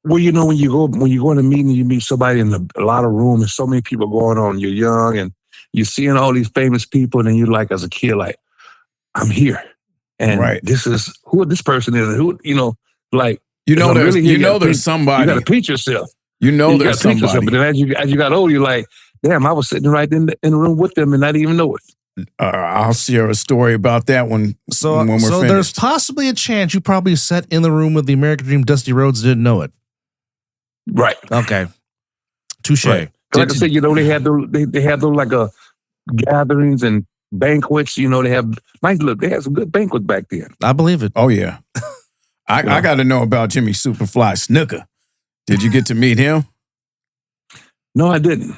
Speaker 4: Well, you know, when you go in a meeting, you meet somebody in a lot of room, and so many people going on. You're young, and you're seeing all these famous people, and you're like, as a kid, like, I'm here, and this is who this person is, and who like.
Speaker 1: There's somebody.
Speaker 4: You got to preach yourself.
Speaker 1: You there's somebody.
Speaker 4: But then as you got older, you're like, damn, I was sitting right in the room with them and not even know it.
Speaker 1: I'll share a story about that one. When we're finished.
Speaker 2: There's possibly a chance you probably sat in the room with the American Dream Dusty Rhodes, didn't know it.
Speaker 4: Right.
Speaker 2: Okay. Touche.
Speaker 4: Right. Like I said, they had those like gatherings and banquets. They had some good banquets back then.
Speaker 2: I believe it.
Speaker 1: Oh yeah. I got to know about Jimmy Superfly Snuka. Did you get to meet him?
Speaker 4: No, I didn't.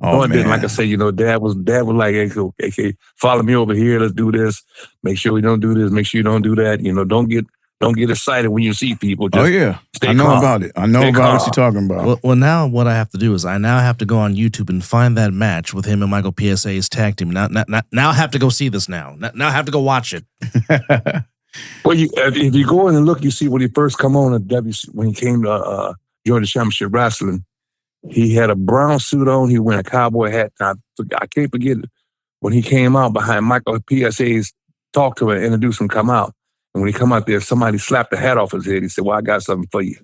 Speaker 1: I
Speaker 4: didn't. Like I said, Dad was like, hey, follow me over here. Let's do this. Make sure we don't do this. Make sure you don't do that. Don't get excited when you see people. Just
Speaker 1: I know about it. I know about what you're talking about.
Speaker 2: Well, now what I have to do is I now have to go on YouTube and find that match with him and Michael PSA's tag team. Now I have to go see this now. Now I have to go watch it.
Speaker 4: Well, if you go in and look, you see when he first come on when he came to Georgia Championship Wrestling, he had a brown suit on. He wore a cowboy hat. I can't forget it. When he came out behind Michael PSA's, talked to him and introduced him, come out. And when he come out there, somebody slapped the hat off his head. He said, well, I got something for you.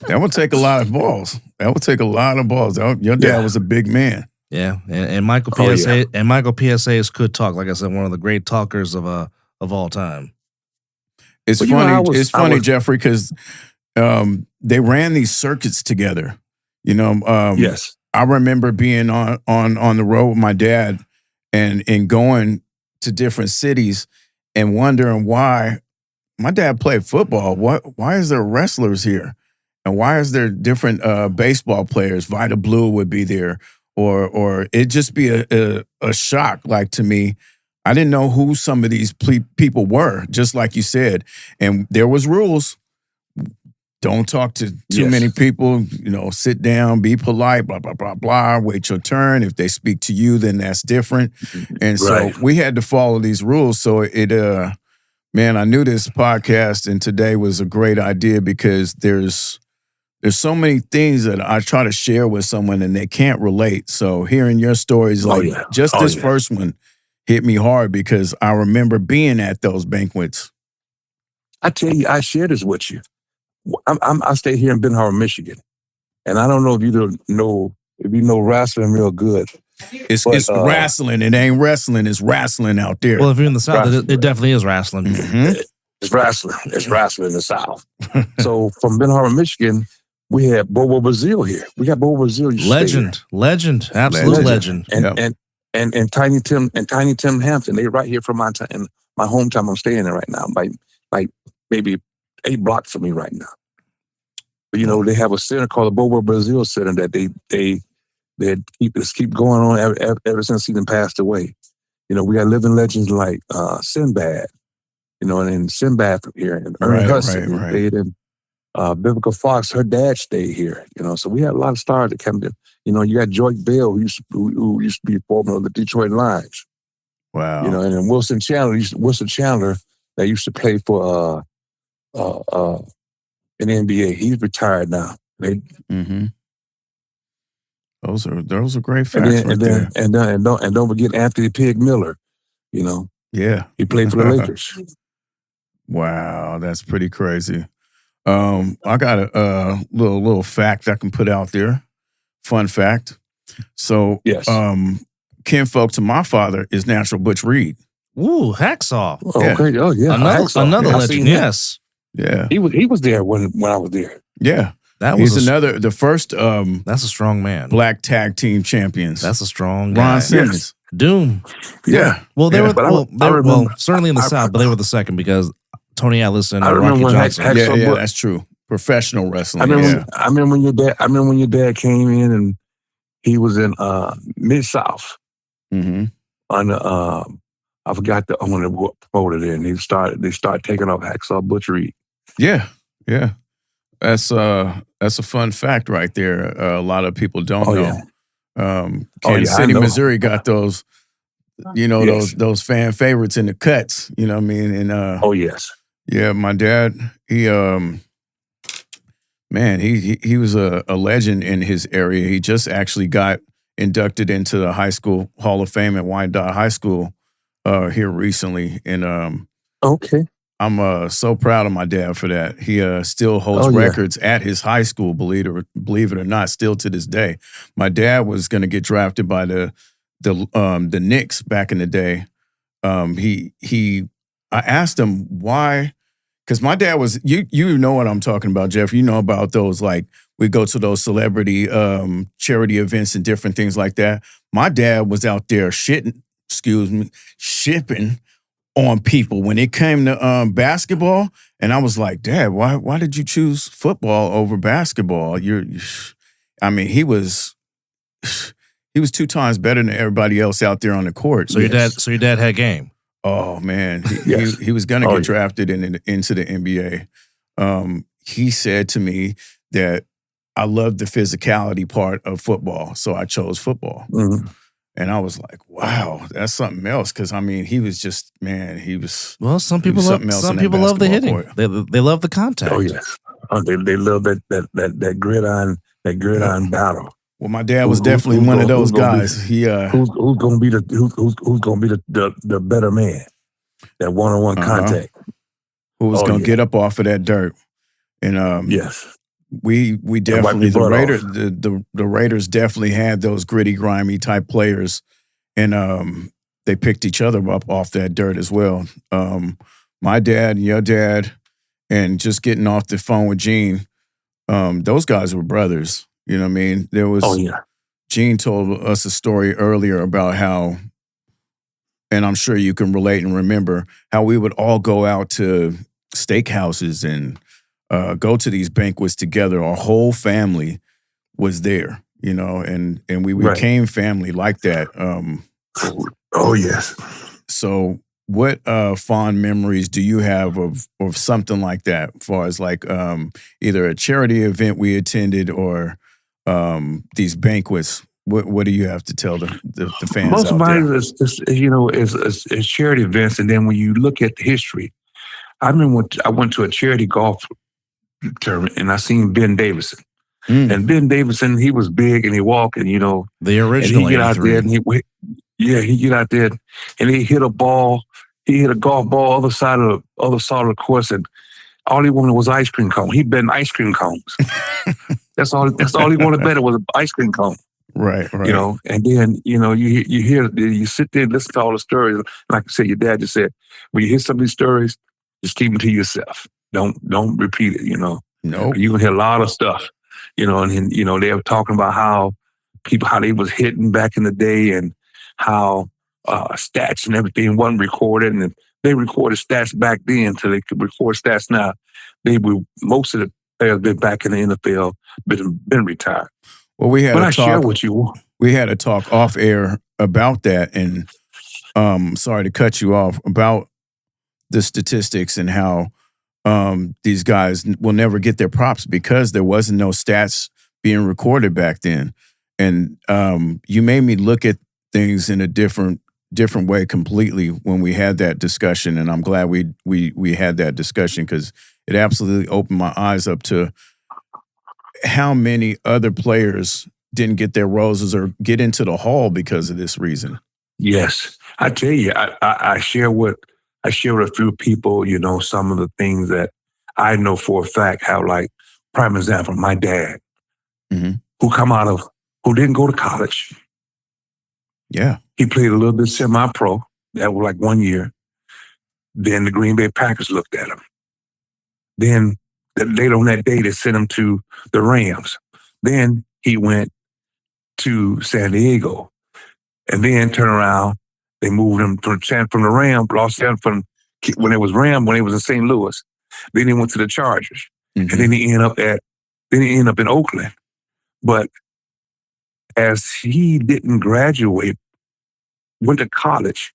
Speaker 1: That would take a lot of balls. Your dad was a big man.
Speaker 2: Yeah, and Michael PSA and Michael PSA's could talk. Like I said, one of the great talkers of all time.
Speaker 1: It's funny, Jeffrey, because they ran these circuits together.
Speaker 4: Yes,
Speaker 1: I remember being on the road with my dad and going to different cities and wondering why my dad played football. Why is there wrestlers here, and why is there different baseball players? Vita Blue would be there. Or it'd just be a shock, like, to me. I didn't know who some of these people were, just like you said. And there was rules. Don't talk to too many people, sit down, be polite, blah, blah, blah, blah, wait your turn. If they speak to you, then that's different. And so we had to follow these rules. So I knew this podcast and today was a great idea because there's so many things that I try to share with someone and they can't relate. So hearing your stories, this first one hit me hard because I remember being at those banquets.
Speaker 4: I tell you, I share this with you. I stay here in Ben Harbor, Michigan, and I don't know if you know wrestling real good.
Speaker 1: It's wrestling. It ain't wrestling. It's wrestling out there.
Speaker 2: Well, if you're in the South, it definitely is wrestling.
Speaker 1: Mm-hmm.
Speaker 4: It's wrestling. It's wrestling in the South. So from Ben Harbor, Michigan, we had Bobo Brazil here. We got Bobo Brazil.
Speaker 2: Legend, absolute legend.
Speaker 4: And Tiny Tim Hampton. They right here from my hometown. I'm staying in right now, like maybe 8 blocks from me right now. But they have a center called the Bobo Brazil Center that they keep going on ever since he passed away. We got living legends like Sinbad. And then Sinbad from here, and Ernie Hudson stayed in. Vivica Fox, her dad stayed here, so we had a lot of stars that came in. You got Joy Bell, who used to be former of the Detroit Lions.
Speaker 1: Wow.
Speaker 4: And then Wilson Chandler, that used to play for in the NBA. He's retired now.
Speaker 1: Those are great
Speaker 4: And
Speaker 1: facts
Speaker 4: then
Speaker 1: right there.
Speaker 4: and don't forget Anthony Pig Miller. You know,
Speaker 1: Yeah.
Speaker 4: he played for the Lakers.
Speaker 1: Wow, that's pretty crazy. I got a little fact I can put out there. Fun fact. So,
Speaker 4: Yes.
Speaker 1: kinfolk to my father is Natural Butch Reed.
Speaker 2: Ooh, Hacksaw.
Speaker 1: Yeah.
Speaker 4: Okay. Oh yeah.
Speaker 2: Another
Speaker 4: I
Speaker 2: legend.
Speaker 4: seen him.
Speaker 2: Yes.
Speaker 1: Yeah.
Speaker 4: He was there when I was there.
Speaker 1: Yeah.
Speaker 2: That was
Speaker 1: He's the first
Speaker 2: that's a strong man.
Speaker 1: black tag team champions.
Speaker 2: That's a strong guy.
Speaker 1: Ron Simmons.
Speaker 2: Doom.
Speaker 1: Yeah.
Speaker 2: Well, they
Speaker 1: Yeah.
Speaker 2: were
Speaker 4: But
Speaker 2: well,
Speaker 4: I remember-
Speaker 2: certainly in the South, but they were the second because Tony Allison
Speaker 4: I
Speaker 2: and
Speaker 4: remember
Speaker 2: Rocky
Speaker 4: when
Speaker 2: Johnson.
Speaker 1: Yeah, that's true. Professional wrestling.
Speaker 4: I remember,
Speaker 1: Yeah.
Speaker 4: I remember when your dad came in and he was in Mid-South
Speaker 1: Mm-hmm.
Speaker 4: on the I forgot the owner who promoted it, and they started taking off Hacksaw Butch Reed.
Speaker 1: Yeah. Yeah. That's a fun fact right there. A lot of people don't
Speaker 4: Oh,
Speaker 1: know.
Speaker 4: yeah.
Speaker 1: Kansas
Speaker 4: I
Speaker 1: City,
Speaker 4: know.
Speaker 1: Missouri got those,
Speaker 4: Yes.
Speaker 1: those fan favorites in the cuts. You know what I mean? And
Speaker 4: Oh yes.
Speaker 1: yeah, my dad, he was a legend in his area. He just actually got inducted into the high school Hall of Fame at Wyandotte High School here recently. And
Speaker 4: Okay.
Speaker 1: I'm so proud of my dad for that. He still holds
Speaker 4: Oh, yeah.
Speaker 1: records at his high school, believe it or not, still to this day. My dad was going to get drafted by the Knicks back in the day. I asked him why, because my dad was, you know what I'm talking about, Jeff. You know about those, like, we go to those celebrity charity events and different things like that. My dad was out there shipping on people when it came to basketball. And I was like, Dad, why did you choose football over basketball? He was 2 times better than everybody else out there on the court.
Speaker 2: So your dad had game.
Speaker 1: Oh man,
Speaker 4: Yes.
Speaker 1: he was going to
Speaker 4: Oh,
Speaker 1: get
Speaker 4: yeah.
Speaker 1: drafted into the NBA. He said to me that I loved the physicality part of football, so I chose football.
Speaker 4: Mhm.
Speaker 1: And I was like, wow, that's something else. Because he was just, man, he was.
Speaker 2: Well, some
Speaker 1: He
Speaker 2: people
Speaker 1: was
Speaker 2: love
Speaker 1: something else
Speaker 2: some
Speaker 1: on that
Speaker 2: people love the
Speaker 1: basketball
Speaker 2: hitting.
Speaker 1: court.
Speaker 2: They love the contact.
Speaker 4: Oh yes. They love that gridiron battle.
Speaker 1: Well, my dad was
Speaker 4: Who's
Speaker 1: definitely one of those
Speaker 4: gonna be-
Speaker 1: guys. He
Speaker 4: Who's gonna be the better man? That one-on-one contact.
Speaker 1: who was
Speaker 4: Oh,
Speaker 1: gonna
Speaker 4: yeah.
Speaker 1: get up off of that dirt. And
Speaker 4: Yes.
Speaker 1: we definitely
Speaker 4: your butt off.
Speaker 1: the Raiders definitely had those gritty, grimy type players, and they picked each other up off that dirt as well. My dad and your dad, and just getting off the phone with Gene, those guys were brothers. You know what I mean? There was
Speaker 4: Oh yeah.
Speaker 1: Gene told us a story earlier about how, and I'm sure you can relate and remember, how we would all go out to steakhouses and go to these banquets together. Our whole family was there, and we
Speaker 4: Right.
Speaker 1: became family like that.
Speaker 4: Oh yes.
Speaker 1: So what fond memories do you have of something like that, as far as like either a charity event we attended or these banquets? What do you have to tell the fans
Speaker 4: Most
Speaker 1: out
Speaker 4: of mine
Speaker 1: there?
Speaker 4: is charity events, and then when you look at the history, I remember I went to a charity golf tournament and I seen Ben Davison.
Speaker 1: Mm.
Speaker 4: And Ben Davison, he was big and he walked and
Speaker 2: The
Speaker 4: and
Speaker 2: original
Speaker 4: he get out
Speaker 2: 83.
Speaker 4: there and he get out there and he hit a ball. He hit a golf ball other side of the course, and all he wanted was ice cream cone. He bet ice cream cones. That's all he wanted to bet was an ice cream cone.
Speaker 1: Right.
Speaker 4: And then you sit there and listen to all the stories. Like I said, your dad just said, when you hear some of these stories, just keep them to yourself. Don't repeat it.
Speaker 1: Nope.
Speaker 4: You can hear a lot of stuff. And then, they were talking about how they was hitting back in the day and how stats and everything wasn't recorded, and if they recorded stats back then so they could record stats now. Most of the players been back in the NFL, been retired.
Speaker 1: Well, we had
Speaker 4: But
Speaker 1: a
Speaker 4: I share
Speaker 1: talk.
Speaker 4: with you.
Speaker 1: We had a talk off air about that, and sorry to cut you off, about the statistics and how these guys will never get their props because there wasn't no stats being recorded back then. And you made me look at things in a different way completely when we had that discussion, and I'm glad we had that discussion, because it absolutely opened my eyes up to how many other players didn't get their roses or get into the hall because of this reason.
Speaker 4: Yes, I tell you, I share with a few people, some of the things that I know for a fact. How, like, prime example, my dad, who didn't go to college.
Speaker 1: Yeah,
Speaker 4: he played a little bit semi-pro. That was like 1 year. Then the Green Bay Packers looked at him. Then later on that day, they sent him to the Rams. Then he went to San Diego, and then turned around. They moved him from the Rams, lost him when it was in St. Louis. Then he went to the Chargers, and then he ended up in Oakland. But as he didn't graduate, went to college,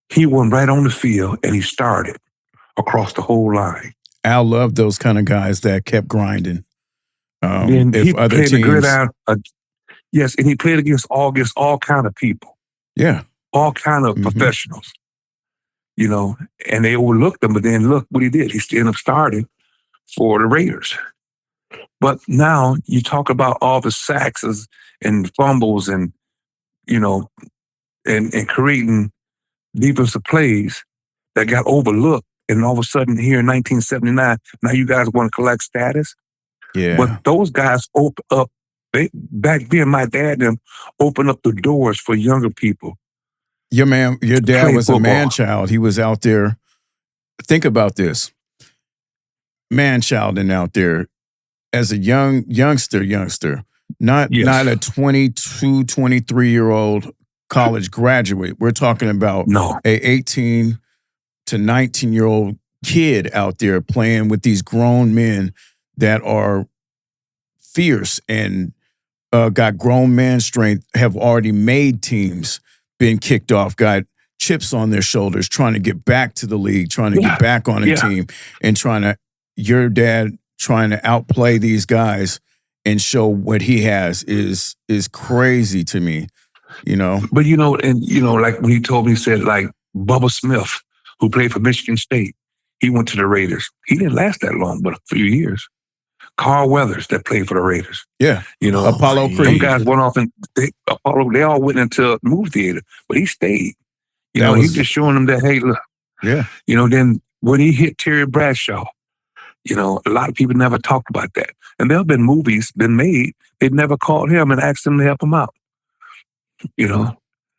Speaker 4: he went right on the field and he started across the whole line.
Speaker 1: Al loved those kind of guys that kept grinding.
Speaker 4: And
Speaker 1: if
Speaker 4: he
Speaker 1: other
Speaker 4: played
Speaker 1: teams,
Speaker 4: the gridiron. Yes, and he played against all kind of people.
Speaker 1: Yeah,
Speaker 4: all kind of professionals. And they overlooked him. But then look what he did. He ended up starting for the Raiders. But now you talk about all the sacks and fumbles and and creating defensive plays that got overlooked. And all of a sudden here in 1979, now you guys want to collect status.
Speaker 1: Yeah.
Speaker 4: But those guys opened up. Back then, my dad and them opened up the doors for younger people.
Speaker 1: Your dad was
Speaker 4: football.
Speaker 1: A man-child. He was out there. Think about this. Man-child and out there as a youngster, not a 22, 23-year-old college graduate. We're talking about a 18 to 19-year-old kid out there playing with these grown men that are fierce and got grown man strength, have already made teams, been kicked off, got chips on their shoulders, trying to get back to the league, trying to get back on a team, and your dad trying to outplay these guys and show what he has is crazy to me,
Speaker 4: But like when he told me, he said, like, Bubba Smith, who played for Michigan State, he went to the Raiders. He didn't last that long, but a few years. Carl Weathers, that played for the Raiders.
Speaker 1: Yeah. Apollo Creed.
Speaker 4: Them guys went off and they all went into a movie theater, but he stayed. He's just showing them that, hey, look.
Speaker 1: Yeah.
Speaker 4: Then when he hit Terry Bradshaw, a lot of people never talked about that. And there have been movies been made. They'd never called him and asked him to help him out.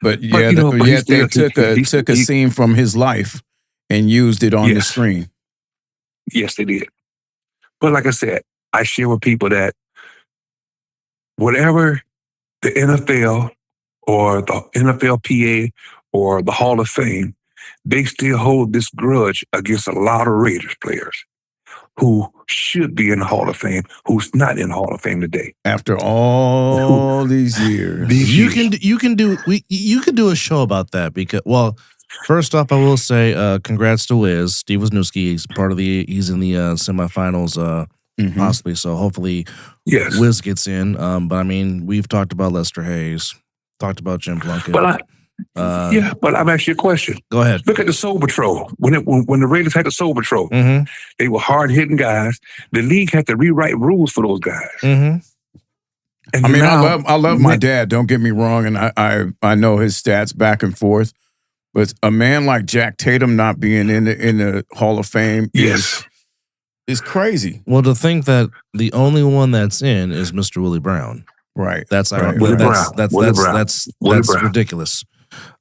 Speaker 1: But they took a scene from his life and used it on the screen.
Speaker 4: Yes, they did. But like I said, I share with people that whatever the NFL or the NFLPA or the Hall of Fame, they still hold this grudge against a lot of Raiders players who should be in the Hall of Fame, who's not in the Hall of Fame today.
Speaker 1: After all these years.
Speaker 2: You can do a show about that because, well, first off, I will say congrats to Wiz. Steve Wisniewski. He's in the semifinals possibly. So hopefully Wiz gets in. But I mean, we've talked about Lester Hayes, talked about Jim Plunkett.
Speaker 4: But I'm asking you a question.
Speaker 2: Go ahead.
Speaker 4: Look at the Soul Patrol. When the Raiders had the Soul Patrol, they were hard-hitting guys. The league had to rewrite rules for those guys.
Speaker 1: And I love my dad. Don't get me wrong, and I know his stats back and forth. But a man like Jack Tatum not being in the Hall of Fame is crazy.
Speaker 2: Well, to think that the only one that's in is Mr. Willie Brown.
Speaker 1: Right.
Speaker 2: That's ridiculous.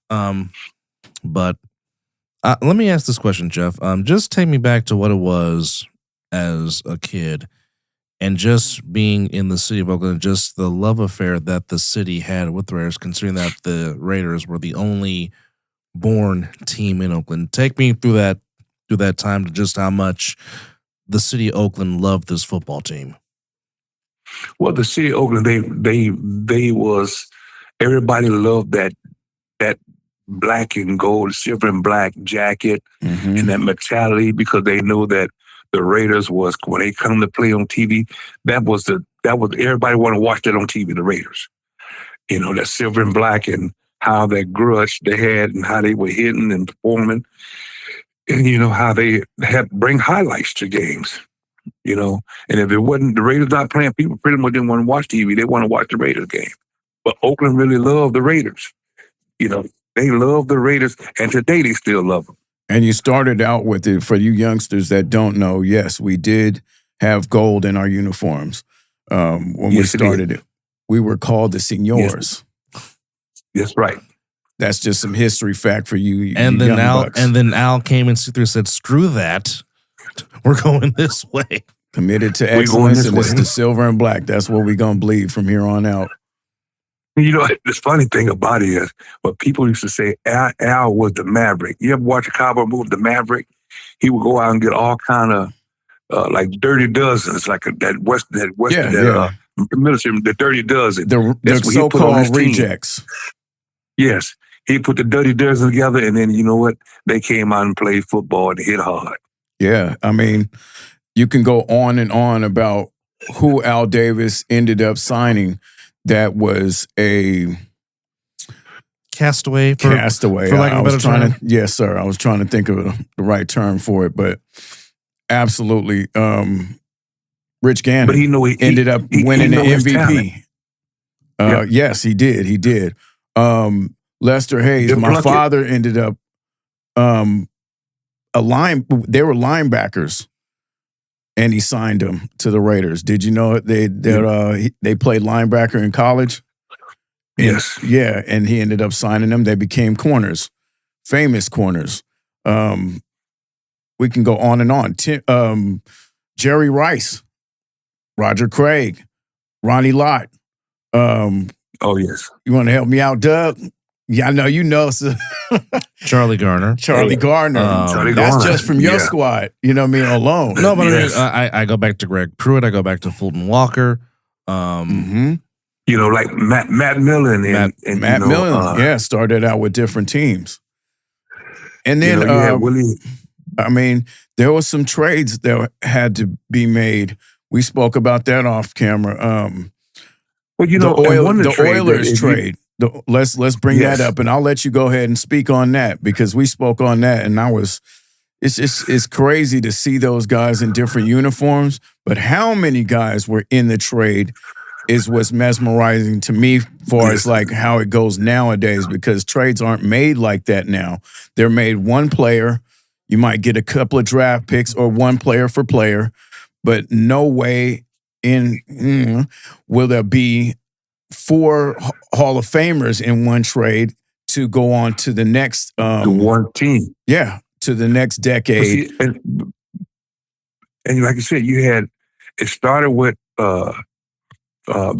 Speaker 2: But let me ask this question, Jeff. Just take me back to what it was as a kid and just being in the city of Oakland, just the love affair that the city had with the Raiders, considering that the Raiders were the only born team in Oakland. Take me through that time to just how much the city of Oakland loved this football team.
Speaker 4: Well, the city of Oakland, they was, everybody loved that black and gold, silver and black jacket and that mentality, because they know that the Raiders was, when they come to play on TV, that was everybody want to watch that on TV, the Raiders. That silver and black and how that grudge they had and how they were hitting and performing, and how they had bring highlights to games. And if it wasn't the Raiders not playing, people pretty much didn't want to watch TV. They want to watch the Raiders game. But Oakland really loved the Raiders. They love the Raiders, and today they still love them.
Speaker 1: And you started out with it, for you youngsters that don't know, yes, we did have gold in our uniforms. When we started it, we were called the Senors.
Speaker 4: That's right.
Speaker 1: That's just some history fact for you.
Speaker 2: And
Speaker 1: you
Speaker 2: then
Speaker 1: young bucks.
Speaker 2: Al came and said, "Screw that, we're going this way."
Speaker 1: Committed to excellence, and it's the silver and black. That's what we're gonna bleed from here on out.
Speaker 4: The funny thing about it is, what people used to say, Al was the Maverick. You ever watch a cowboy movie, The Maverick? He would go out and get all kind of like dirty dozens, like that military, the dirty dozen.
Speaker 1: The so-called rejects.
Speaker 4: Yes. He put the dirty dozen together, and then you know what? They came out and played football and hit hard.
Speaker 1: Yeah. I mean, you can go on and on about who Al Davis ended up signing. That was a
Speaker 2: castaway.
Speaker 1: For lack of a better term. Yes, sir. I was trying to think of the right term for it, but absolutely, Rich Gannon. But he ended up winning the MVP. Yes, he did. He did. Lester Hayes. My father ended up they were linebackers. And he signed them to the Raiders. Did you know they played linebacker in college?
Speaker 4: Yes.
Speaker 1: Yeah, and he ended up signing them. They became corners, famous corners. We can go on and on. Jerry Rice, Roger Craig, Ronnie Lott.
Speaker 4: Oh, yes.
Speaker 1: You want to help me out, Doug? Yeah, I know you know.
Speaker 2: Charlie Garner.
Speaker 1: That's just from your squad. You know what I mean? Alone.
Speaker 2: No, but I go back to Greg Pruitt. I go back to Fulton Walker.
Speaker 4: Like Matt Millen.
Speaker 1: Matt Millen, started out with different teams. And then, I mean, there was some trades that had to be made. We spoke about that off camera. The Oilers trade. Let's bring that up, and I'll let you go ahead and speak on that, because we spoke on that, and it's crazy to see those guys in different uniforms, but how many guys were in the trade is what's mesmerizing to me, far as like how it goes nowadays, because trades aren't made like that now. They're made one player. You might get a couple of draft picks or one player for player, but no way will there be 4 Hall of Famers in one trade to go on to the next
Speaker 4: to one team.
Speaker 1: Yeah, to the next decade.
Speaker 4: And like I said, it started with the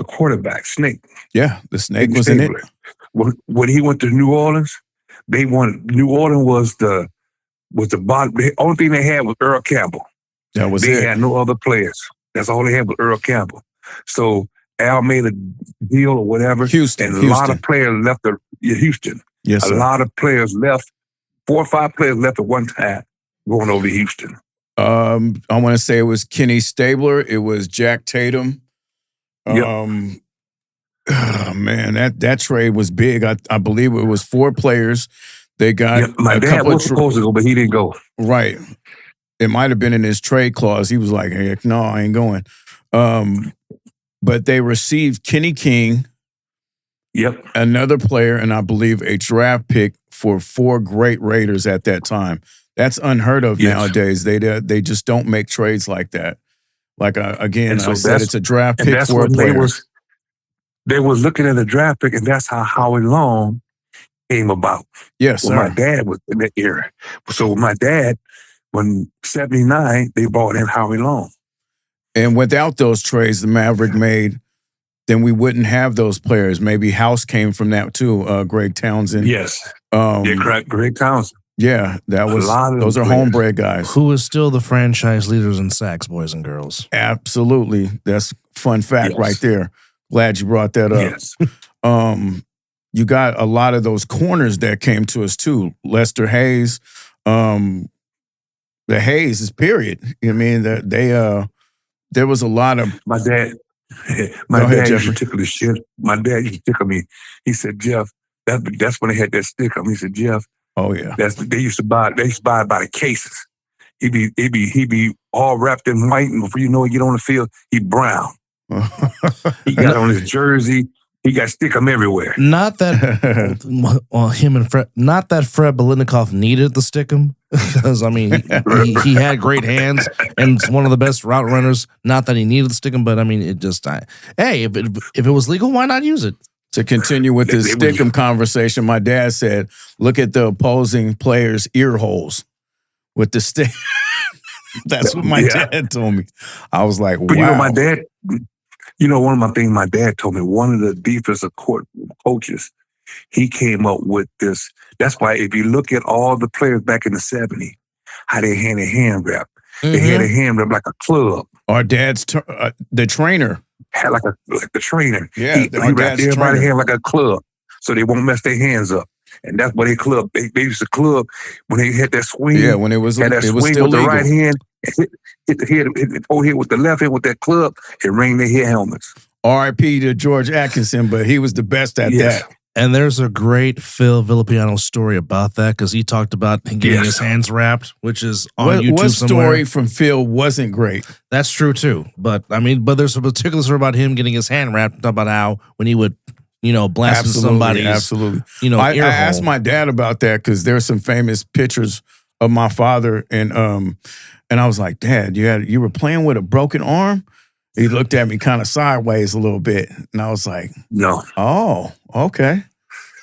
Speaker 4: quarterback, Snake.
Speaker 1: Yeah, the Snake was in it.
Speaker 4: When he went to New Orleans, New Orleans was the bottom. The only thing they had was Earl Campbell.
Speaker 1: That was
Speaker 4: They had no other players. That's all they had was Earl Campbell. So Al made a deal or whatever.
Speaker 1: Houston.
Speaker 4: A lot of players left Houston.
Speaker 1: Yes, sir.
Speaker 4: A lot of players left. 4 or 5 players left at one time going over to Houston.
Speaker 1: I want to say it was Kenny Stabler. It was Jack Tatum. Man, that trade was big. I believe it was 4 players. They got
Speaker 4: my dad was supposed to go, but he didn't go.
Speaker 1: Right. It might have been in his trade clause. He was like, "Hey, no, I ain't going." But they received Kenny King, another player, and I believe a draft pick for 4 great Raiders at that time. That's unheard of nowadays. They just don't make trades like that. Like again, I said, it's a draft pick for a player.
Speaker 4: They was looking at a draft pick, and that's how Howie Long came about.
Speaker 1: Yes, sir.
Speaker 4: My dad was in that era. So my dad, when 79, they brought in Howie Long.
Speaker 1: And without those trades the Maverick made, then we wouldn't have those players. Maybe House came from that too, Greg Townsend.
Speaker 4: Yes. Greg Townsend.
Speaker 1: Yeah, those are homebred guys.
Speaker 2: Who is still the franchise leaders in sacks, boys and girls.
Speaker 1: Absolutely. That's fun fact right there. Glad you brought that up.
Speaker 4: Yes.
Speaker 1: You got a lot of those corners that came to us too. Lester Hayes. The Hayes is period. I mean, there was a lot of
Speaker 4: my dad used to tickle the shit. My dad used to tickle me. He said, "Jeff, that's when they had that stick on me." He said, "Jeff,
Speaker 1: oh yeah,
Speaker 4: they used to buy it by the cases. He be all wrapped in white, and before you know it, get on the field, he brown. He got on his jersey. He got stickum everywhere.
Speaker 2: Not that him and Fred. Not that Fred Biletnikoff needed the stickum, because I mean he had great hands and one of the best route runners. Not that he needed the stickum, but I mean it just. Hey, if it was legal, why not use it?
Speaker 1: To continue with this stickum conversation, my dad said, "Look at the opposing players' ear holes with the stick." That's what my dad told me. I was like, "Wow."
Speaker 4: But you know, my dad. You know, one of my things my dad told me, one of the defensive coaches, he came up with this. That's why if you look at all the players back in the 70s, how they had a hand wrap. They had a hand wrap like a club.
Speaker 1: Our dad's, the trainer.
Speaker 4: Had like the trainer.
Speaker 1: Yeah,
Speaker 4: he wrapped everybody's hand like a club so they won't mess their hands up. And that's what they club. They used to club when they had that swing.
Speaker 1: Yeah, when it was still
Speaker 4: with
Speaker 1: legal.
Speaker 4: The right hand, hit the forehead with the left hand with that club, and ring their head helmets.
Speaker 1: R.I.P. to George Atkinson, but he was the best at that.
Speaker 2: And there's a great Phil Villapiano story about that, because he talked about getting his hands wrapped, which is on YouTube
Speaker 1: what
Speaker 2: somewhere.
Speaker 1: Story from Phil wasn't great.
Speaker 2: That's true too. But I mean, there's a particular story about him getting his hand wrapped, about how when he would, blast somebody's,
Speaker 1: I asked my dad about that, because there's some famous pictures of my father, and I was like, "Dad, you were playing with a broken arm?" He looked at me kind of sideways a little bit, and I was like,
Speaker 4: "No."
Speaker 1: Oh, okay.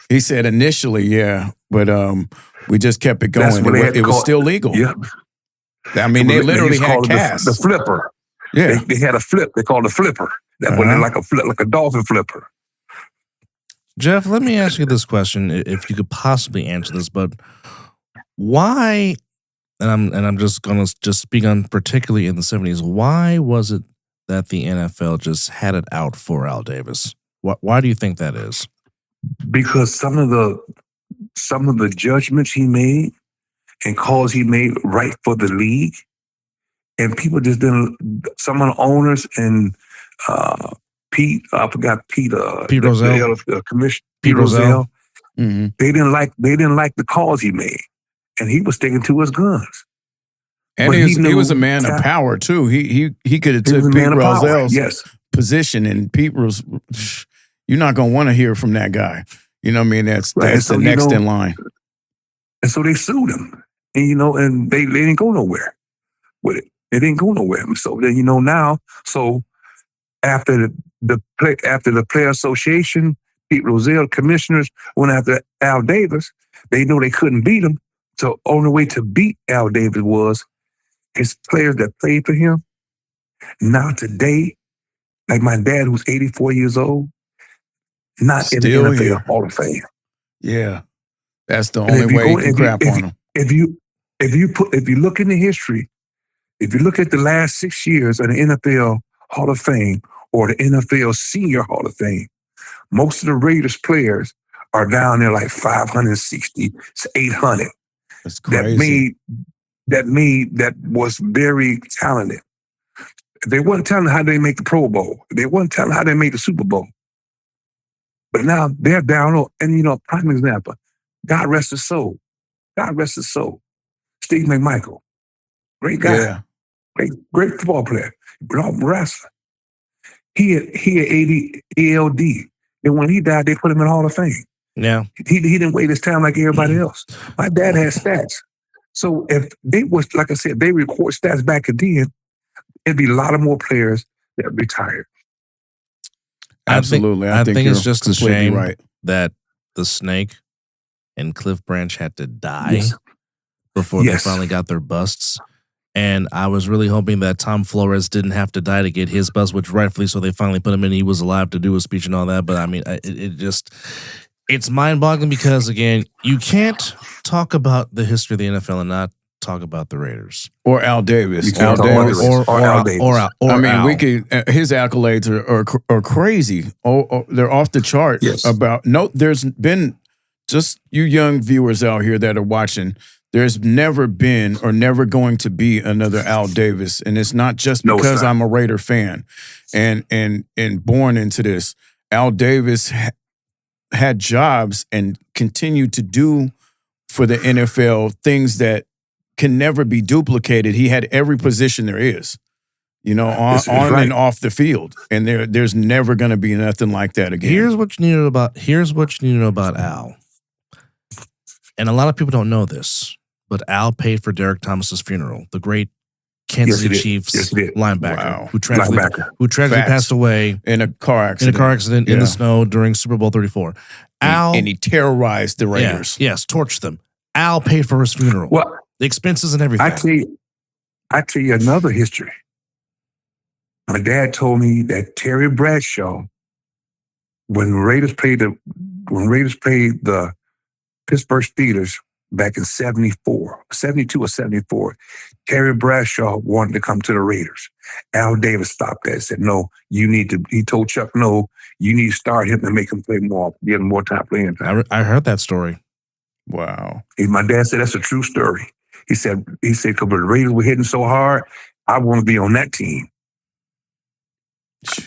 Speaker 1: He said initially, yeah, but we just kept it going. It was still legal.
Speaker 4: Yeah.
Speaker 1: I mean, they literally had casts.
Speaker 4: The flipper.
Speaker 1: Yeah.
Speaker 4: They had a flip. They called it a flipper. That went in like a dolphin flipper.
Speaker 2: Jeff, let me ask you this question, if you could possibly answer this, but why, and I'm just going to speak on particularly in the 70s, why was it that the NFL just had it out for Al Davis? Why do you think that is?
Speaker 4: Because some of the judgments he made and calls he made right for the league, and people just didn't. Some of the owners and Pete
Speaker 2: Rozelle,
Speaker 4: Commissioner Pete Rozelle.
Speaker 1: Mm-hmm.
Speaker 4: They didn't like the calls he made, and he was sticking to his guns.
Speaker 1: And he was a man of power too. He could have took Pete Rozelle's position, and Pete was. You're not gonna want to hear from that guy. You know what I mean? That's the next in line.
Speaker 4: And so they sued him, and and they didn't go nowhere with it. They didn't go nowhere. So then now, so after the player association, Pete Rozelle commissioners went after Al Davis. They know they couldn't beat him. So only way to beat Al Davis was his players that played for him. Now today, like my dad, who's 84 years old, not
Speaker 1: still
Speaker 4: in the NFL
Speaker 1: here.
Speaker 4: Hall of Fame.
Speaker 1: Yeah, that's the only way you can crap on him.
Speaker 4: If you look in the history, if you look at the last 6 years of the NFL Hall of Fame or the NFL Senior Hall of Fame, most of the Raiders players are down there like 560 to 800.
Speaker 1: That's crazy.
Speaker 4: That was very talented. They wasn't telling how they make the Pro Bowl. They wasn't telling how they made the Super Bowl. But now they're down, and prime example, God rest his soul. God rest his soul. Steve McMichael, great guy, great football player, but all wrestler. He had 80 ELD, and when he died, they put him in the Hall of Fame.
Speaker 2: Yeah,
Speaker 4: he didn't wait his time like everybody else. My dad had stats, so if they was, like I said, they record stats back then, it'd be a lot of more players that retired.
Speaker 1: Absolutely.
Speaker 2: I think it's just a shame that the Snake and Cliff Branch had to die before they finally got their busts. And I was really hoping that Tom Flores didn't have to die to get his bust, which rightfully so they finally put him in. He was alive to do a speech and all that. But I mean, it's mind-boggling because, again, you can't talk about the history of the NFL and not talk about the Raiders
Speaker 1: or Al Davis.
Speaker 4: Al Davis.
Speaker 1: I mean, we could. His accolades are crazy. They're off the chart.
Speaker 4: Yes.
Speaker 1: There's been, just you young viewers out here that are watching, there's never been or never going to be another Al Davis, and it's not just because I'm a Raider fan and born into this. Al Davis had jobs and continued to do for the NFL things that can never be duplicated. He had every position there is, on
Speaker 4: right.
Speaker 1: and off the field, and there's never going to be nothing like that again.
Speaker 2: Here's what you need to know about Al, and a lot of people don't know this, but Al paid for Derek Thomas's funeral, the great Kansas City Chiefs linebacker who tragically passed away
Speaker 1: in a car accident
Speaker 2: in the snow during Super Bowl 34. Al
Speaker 1: and he terrorized the Raiders.
Speaker 2: Yes, torched them. Al paid for his funeral.
Speaker 4: Well,
Speaker 2: the expenses and everything.
Speaker 4: I tell you another history. My dad told me that Terry Bradshaw, when Raiders played the Pittsburgh Steelers back in 72 or 74, Terry Bradshaw wanted to come to the Raiders. Al Davis stopped that and said, no, he told Chuck, no, you need to start him and make him play more, get him more time playing time.
Speaker 2: I heard that story.
Speaker 1: Wow.
Speaker 4: My dad said that's a true story. He said, because the Raiders were hitting so hard, I want to be on that team.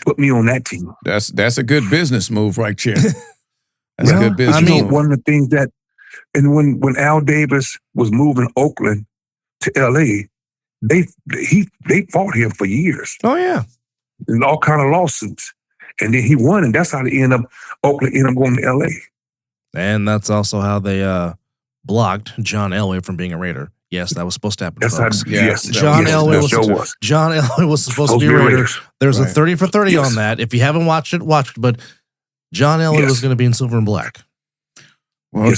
Speaker 4: Put me on that team.
Speaker 1: That's a good business move right there. That's a good business move.
Speaker 4: One of the things that, and when Al Davis was moving Oakland to LA, they fought him for years.
Speaker 2: Oh yeah.
Speaker 4: And all kind of lawsuits. And then he won, and that's how they Oakland ended up going to LA.
Speaker 2: And that's also how they blocked John Elway from being a Raider. Yes, that was supposed to happen.
Speaker 4: That's
Speaker 2: folks.
Speaker 4: John Elway
Speaker 2: was supposed to be a Raider. There's a 30 for 30 on that. If you haven't watched it, watch it. But John Elway was going to be in silver and black.
Speaker 1: Well,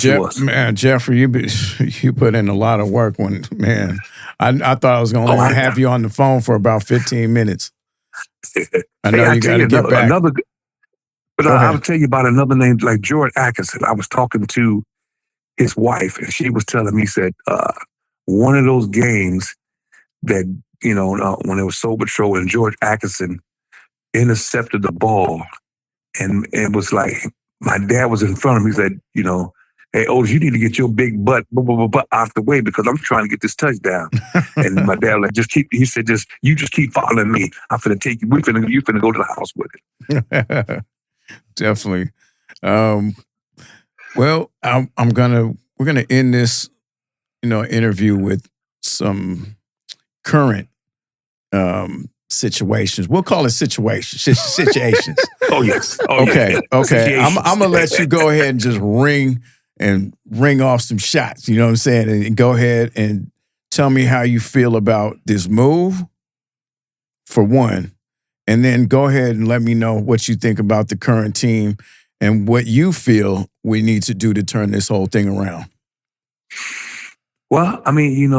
Speaker 1: Jeffrey, you put in a lot of work. I thought I was going to have you on the phone for about 15 minutes. I know you got to get back.
Speaker 4: I'll tell you about another name like George Atkinson. I was talking to his wife, and she was telling me, said, one of those games that, when it was Soul Patrol and George Atkinson intercepted the ball, and it was like, my dad was in front of me, he said, hey, Otis, you need to get your big butt out the way because I'm trying to get this touchdown. And my dad you just keep following me. I'm finna take you. You finna go to the house with it.
Speaker 1: Definitely. Well, we're gonna end this, interview with some current situations. We'll call it situations.
Speaker 4: Oh yes.
Speaker 1: Okay. I'm gonna let you go ahead and just ring off some shots. You know what I'm saying? And go ahead and tell me how you feel about this move, for one, and then go ahead and let me know what you think about the current team and what you feel we need to do to turn this whole thing around.
Speaker 4: Well, I mean,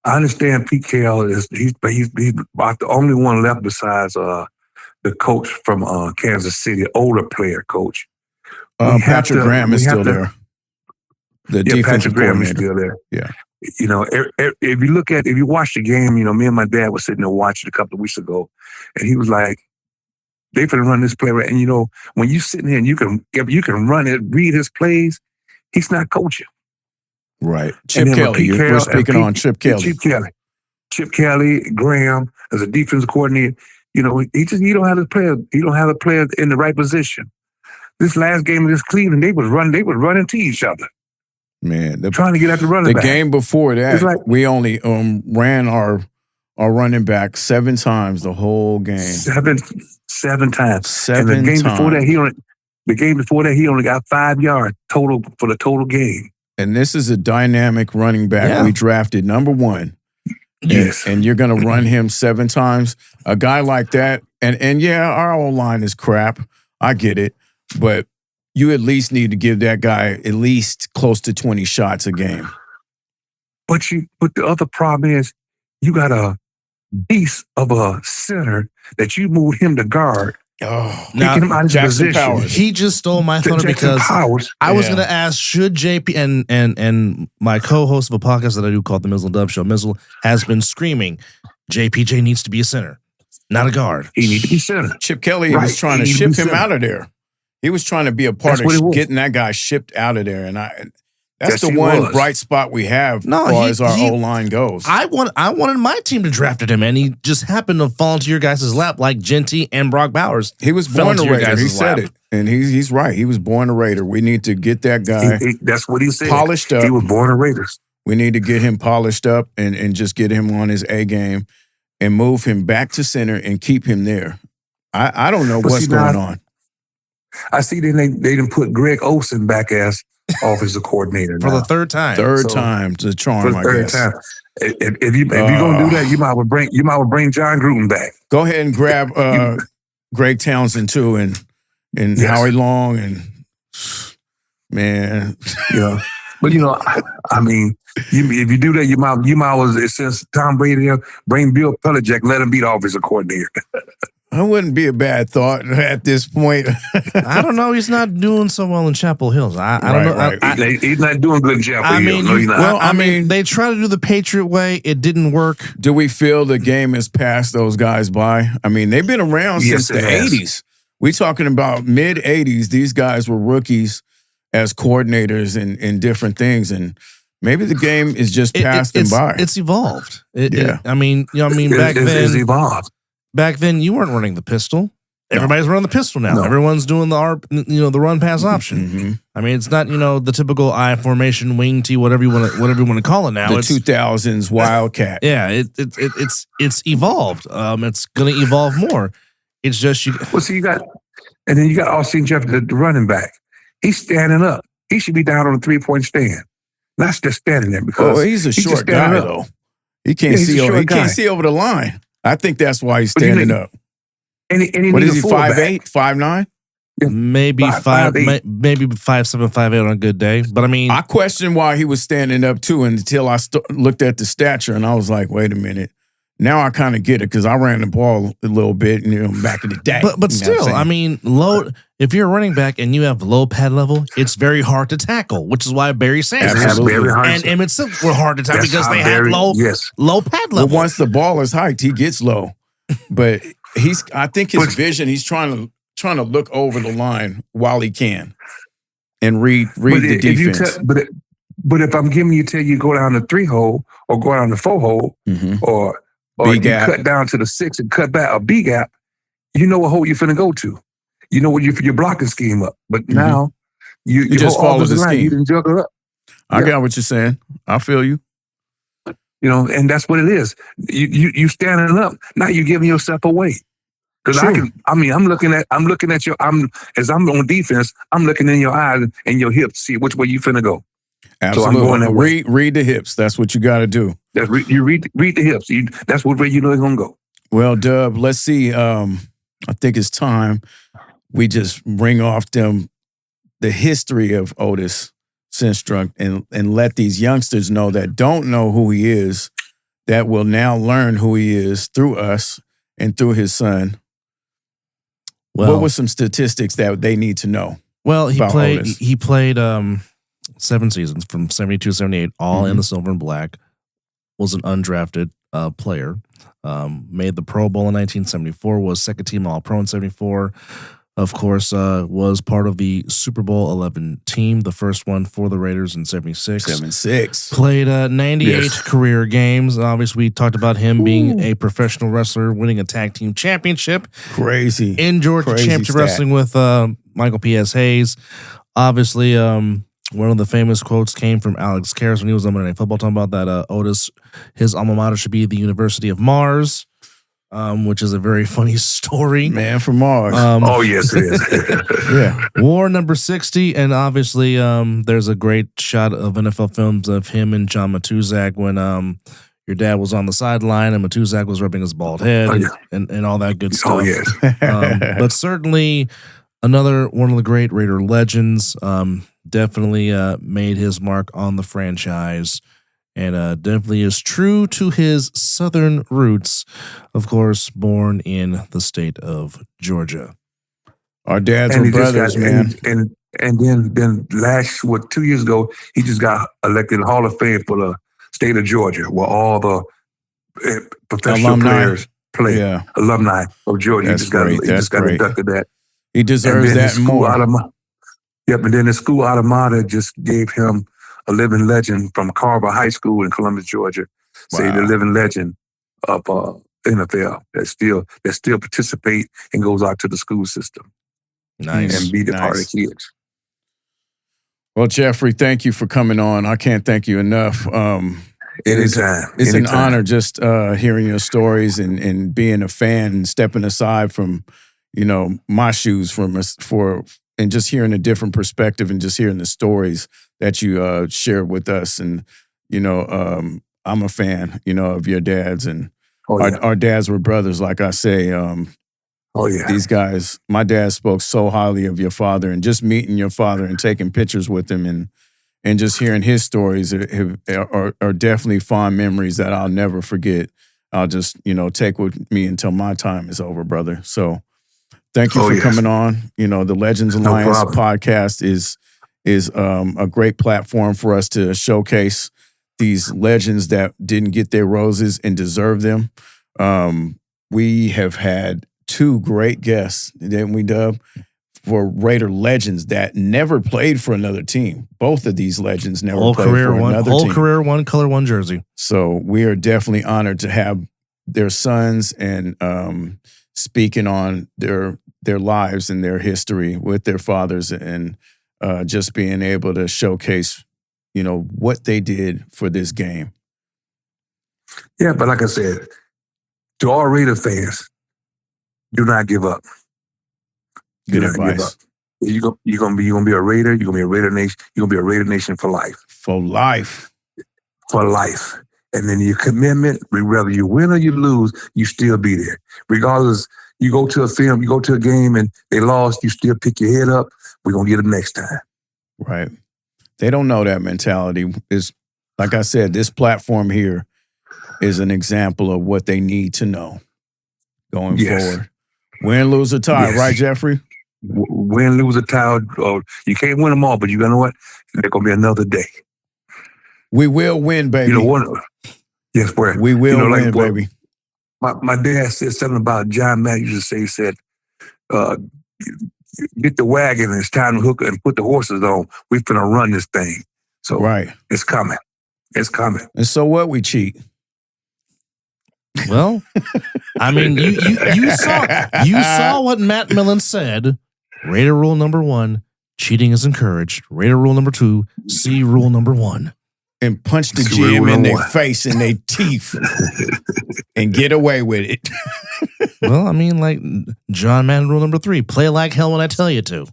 Speaker 4: I understand Pete Carroll he's about the only one left besides the coach from Kansas City, older player coach.
Speaker 1: Patrick Graham is still there. The defensive
Speaker 4: Patrick Graham is
Speaker 1: coordinator.
Speaker 4: still there. Yeah. If you watch the game, me and my dad were sitting there watching a couple of weeks ago, and he was like, they finna run this play right. And when you sitting here and you can run it, read his plays, he's not coaching.
Speaker 1: Right. Chip Kelly. We're speaking on Chip Kelly.
Speaker 4: Chip Kelly, Graham, as a defensive coordinator, he don't have the player. He don't have the player in the right position. This last game against Cleveland, they was running to each other.
Speaker 1: Man,
Speaker 4: trying to get at the running back.
Speaker 1: The game before that, we only ran our running back 7 times the whole game. 7
Speaker 4: times. And the game before that, he only got 5 yards total for the total game.
Speaker 1: And this is a dynamic running back we drafted, number 1.
Speaker 4: Yes.
Speaker 1: And you're going to run him 7 times. A guy like that, and yeah, our O-line is crap. I get it. But you at least need to give that guy at least close to 20 shots a game.
Speaker 4: But the other problem is you got a beast of a center that you moved him to guard.
Speaker 1: Oh,
Speaker 4: now him out of
Speaker 1: Jackson
Speaker 4: position.
Speaker 1: Powers.
Speaker 2: He just stole my thunder because I was going to ask, should JP and my co-host of a podcast that I do called the Mizzle Dub Show, Mizzle, has been screaming, JPJ needs to be a center, not a guard.
Speaker 4: He needs to be center.
Speaker 1: Chip Kelly was trying to ship him out of there. He was trying to be a part of getting that guy shipped out of there, and that's the one bright spot we have as far as our O-line goes.
Speaker 2: I wanted my team to drafted him, and he just happened to fall into your guys' lap like Genty and Brock Bowers.
Speaker 1: He was born a Raider. He said it, and he's right. He was born a Raider. We need to get that guy.
Speaker 4: That's what he said.
Speaker 1: Polished up.
Speaker 4: He was born a Raider.
Speaker 1: We need to get him polished up and just get him on his A game and move him back to center and keep him there. I don't know what's going on.
Speaker 4: I see they didn't put Greg Olson back as offensive coordinator
Speaker 2: for the third time.
Speaker 1: Third time to charm, I guess.
Speaker 4: Time. If you're gonna do that, you might well bring John Gruden back.
Speaker 1: Go ahead and grab Greg Townsend too, and yes. Howie Long, and man,
Speaker 4: But I mean, if you do that, you might well, since Tom Brady bring Bill Belichick, let him be the offensive coordinator.
Speaker 1: That wouldn't be a bad thought at this point.
Speaker 2: I don't know. He's not doing so well in Chapel Hills. I don't know.
Speaker 4: Right. He's not doing good in Chapel Hills. No, he's not.
Speaker 1: Well,
Speaker 2: I mean, they try to do the Patriot way. It didn't work.
Speaker 1: Do we feel the game has passed those guys by? I mean, they've been around since the 80s. We're talking about mid-80s. These guys were rookies as coordinators in different things, and maybe the game is just passed them by.
Speaker 2: It's evolved. Back
Speaker 4: then, it's evolved.
Speaker 2: Back then, you weren't running the pistol. Everybody's running the pistol now.
Speaker 4: No.
Speaker 2: Everyone's doing the run pass option.
Speaker 1: Mm-hmm.
Speaker 2: I mean, it's not the typical I formation, wing T, whatever you want to call it now.
Speaker 1: The 2000s Wildcat.
Speaker 2: Yeah, it's evolved. It's going to evolve more. It's just you got
Speaker 4: Austin Jeff, the running back. He's standing up. He should be down on a 3-point stand. Not just standing there because
Speaker 1: he's a short guy though. He can't see over. He can't see over the line. I think that's why he's standing up. What is he? 5'8", 5'9"?
Speaker 2: Yeah. Maybe 5'7", 5'8" on a good day. But I mean,
Speaker 1: I questioned why he was standing up too until I looked at the stature and I was like, wait a minute. Now I kind of get it because I ran the ball a little bit, back in the day.
Speaker 2: But still, I mean, if you're a running back and you have low pad level, it's very hard to tackle, which is why Barry Sanders and Emmett Smith were hard to tackle because they have low pad level.
Speaker 1: But once the ball is hiked, he gets low. But I think his vision, he's trying to look over the line while he can and read the defense.
Speaker 4: But if I'm giving you till you go down the 3-hole or go down the 4-hole or you cut down to the 6 and cut back a B gap, you know what hole you're finna go to. You know what your blocking scheme up. But now you
Speaker 1: just follow the scheme.
Speaker 4: You didn't juggle up.
Speaker 1: I got what you're saying. I feel you.
Speaker 4: And that's what it is. You standing up. Now you're giving yourself away. Because I'm looking at your. As I'm on defense, I'm looking in your eyes and your hips, see which way you finna go.
Speaker 1: Absolutely. So I'm going that way. Read the hips. That's what you got to do.
Speaker 4: You read the hips. That's what way you know it's gonna go.
Speaker 1: Well, Dub, let's see. I think it's time we just ring off the history of Otis Sistrunk and let these youngsters know that don't know who he is, that will now learn who he is through us and through his son. Well, what were some statistics that they need to know?
Speaker 2: Well, he played 7 seasons from 72 to 78, all in the silver and black. Was an undrafted player. Made the Pro Bowl in 1974. Was second team All Pro in 74. Of course, was part of the Super Bowl 11 team, the first one for the Raiders in 76.
Speaker 1: 76.
Speaker 2: Played 98 career games. Obviously, we talked about him being a professional wrestler, winning a tag team championship.
Speaker 1: Crazy.
Speaker 2: In Georgia Championship Wrestling with Michael P.S. Hayes. Obviously, one of the famous quotes came from Alex Karras when he was on Monday Night Football, talking about that Otis, his alma mater should be the University of Mars. Which is a very funny story.
Speaker 1: Man from Mars.
Speaker 4: Yes, it is.
Speaker 1: Yeah.
Speaker 2: War number 60, and obviously there's a great shot of NFL films of him and John Matuzak when your dad was on the sideline and Matuzak was rubbing his bald head and all that good stuff.
Speaker 4: Oh, yes.
Speaker 2: But certainly another one of the great Raider legends. Definitely made his mark on the franchise. And definitely is true to his Southern roots. Of course, born in the state of Georgia.
Speaker 1: Our dads were brothers, man.
Speaker 4: And then 2 years ago, he just got elected Hall of Fame for the state of Georgia, where all the professional players play.
Speaker 1: Yeah.
Speaker 4: Alumni of Georgia.
Speaker 1: That's
Speaker 4: he just got inducted that.
Speaker 1: He deserves that more.
Speaker 4: And then the school out just gave him a living legend from Carver High School in Columbus, Georgia.
Speaker 1: Wow.
Speaker 4: Say the living legend of NFL that still participate and goes out to the school system.
Speaker 2: Nice.
Speaker 4: And be the part of kids.
Speaker 1: Well, Jeffrey, thank you for coming on. I can't thank you enough. It's an honor just hearing your stories and being a fan and stepping aside from, my shoes and just hearing a different perspective and just hearing the stories that you shared with us. And, I'm a fan, of your dads, and our dads were brothers, like I say. These guys, my dad spoke so highly of your father, and just meeting your father and taking pictures with him and just hearing his stories are definitely fond memories that I'll never forget. I'll just, take with me until my time is over, brother. So thank you for coming on. The Legends Alliance podcast is a great platform for us to showcase these legends that didn't get their roses and deserve them. We have had 2 great guests, didn't we, Dub, for Raider legends that never played for another team. Both of these legends never played for another team.
Speaker 2: Whole career, one color, one jersey.
Speaker 1: So we are definitely honored to have their sons and speaking on their lives and their history with their fathers, and just being able to showcase, what they did for this game.
Speaker 4: Yeah, but like I said, to all Raider fans, do not give up.
Speaker 1: Good advice.
Speaker 4: You're gonna be a Raider. You're gonna be a Raider Nation. You're gonna be a Raider Nation for life.
Speaker 1: For life.
Speaker 4: For life. And then your commitment, whether you win or you lose, you still be there. Regardless, you go to a film, you go to a game, and they lost. You still pick your head up. We're gonna get them next time.
Speaker 1: Right. They don't know that mentality. Is like I said, this platform here is an example of what they need to know going forward. Win, lose, or tie, right, Jeffrey?
Speaker 4: Win, lose, or tie. You can't win them all, but you know what? There's going to be another day.
Speaker 1: We will win, baby.
Speaker 4: Yes, bro.
Speaker 1: We will win, baby.
Speaker 4: My dad said something about John Mack used to say, he said, get the wagon and it's time to hook and put the horses on. We're going to run this thing. So it's coming. It's coming.
Speaker 1: And so what? We cheat.
Speaker 2: Well, I mean, you saw what Matt Millen said. Raider rule number 1, cheating is encouraged. Raider rule number 2, see rule number 1.
Speaker 1: And punch the GM in their face and their teeth and get away with it.
Speaker 2: Well, I mean, like John Madden rule number 3, play like hell when I tell you to.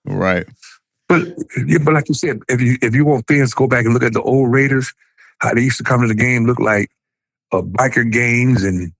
Speaker 1: Right.
Speaker 4: But like you said, if you want fans to go back and look at the old Raiders, how they used to come to the game, look like biker gangs and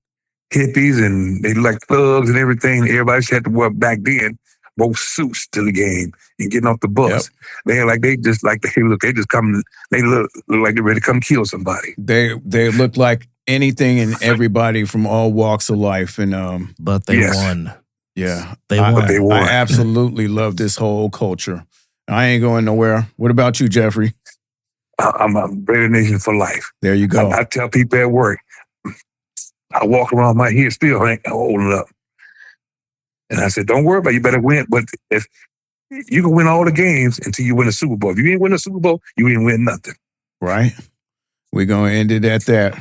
Speaker 4: hippies, and they like thugs and everything. Everybody had to wear back then both suits to the game and getting off the bus. Yep. They just come. They look like they're ready to come kill somebody.
Speaker 1: They look like anything and everybody from all walks of life, and
Speaker 2: but they won.
Speaker 1: Yeah,
Speaker 2: they won.
Speaker 1: I absolutely love this whole culture. I ain't going nowhere. What about you, Jeffrey?
Speaker 4: I'm a Raider Nation for life.
Speaker 1: There you go.
Speaker 4: I tell people at work, I walk around my head still ain't holding up. And I said, don't worry about it. You better win. But if you can win all the games until you win a Super Bowl. If you ain't win a Super Bowl, you ain't win nothing.
Speaker 1: Right. We're going to end it at that.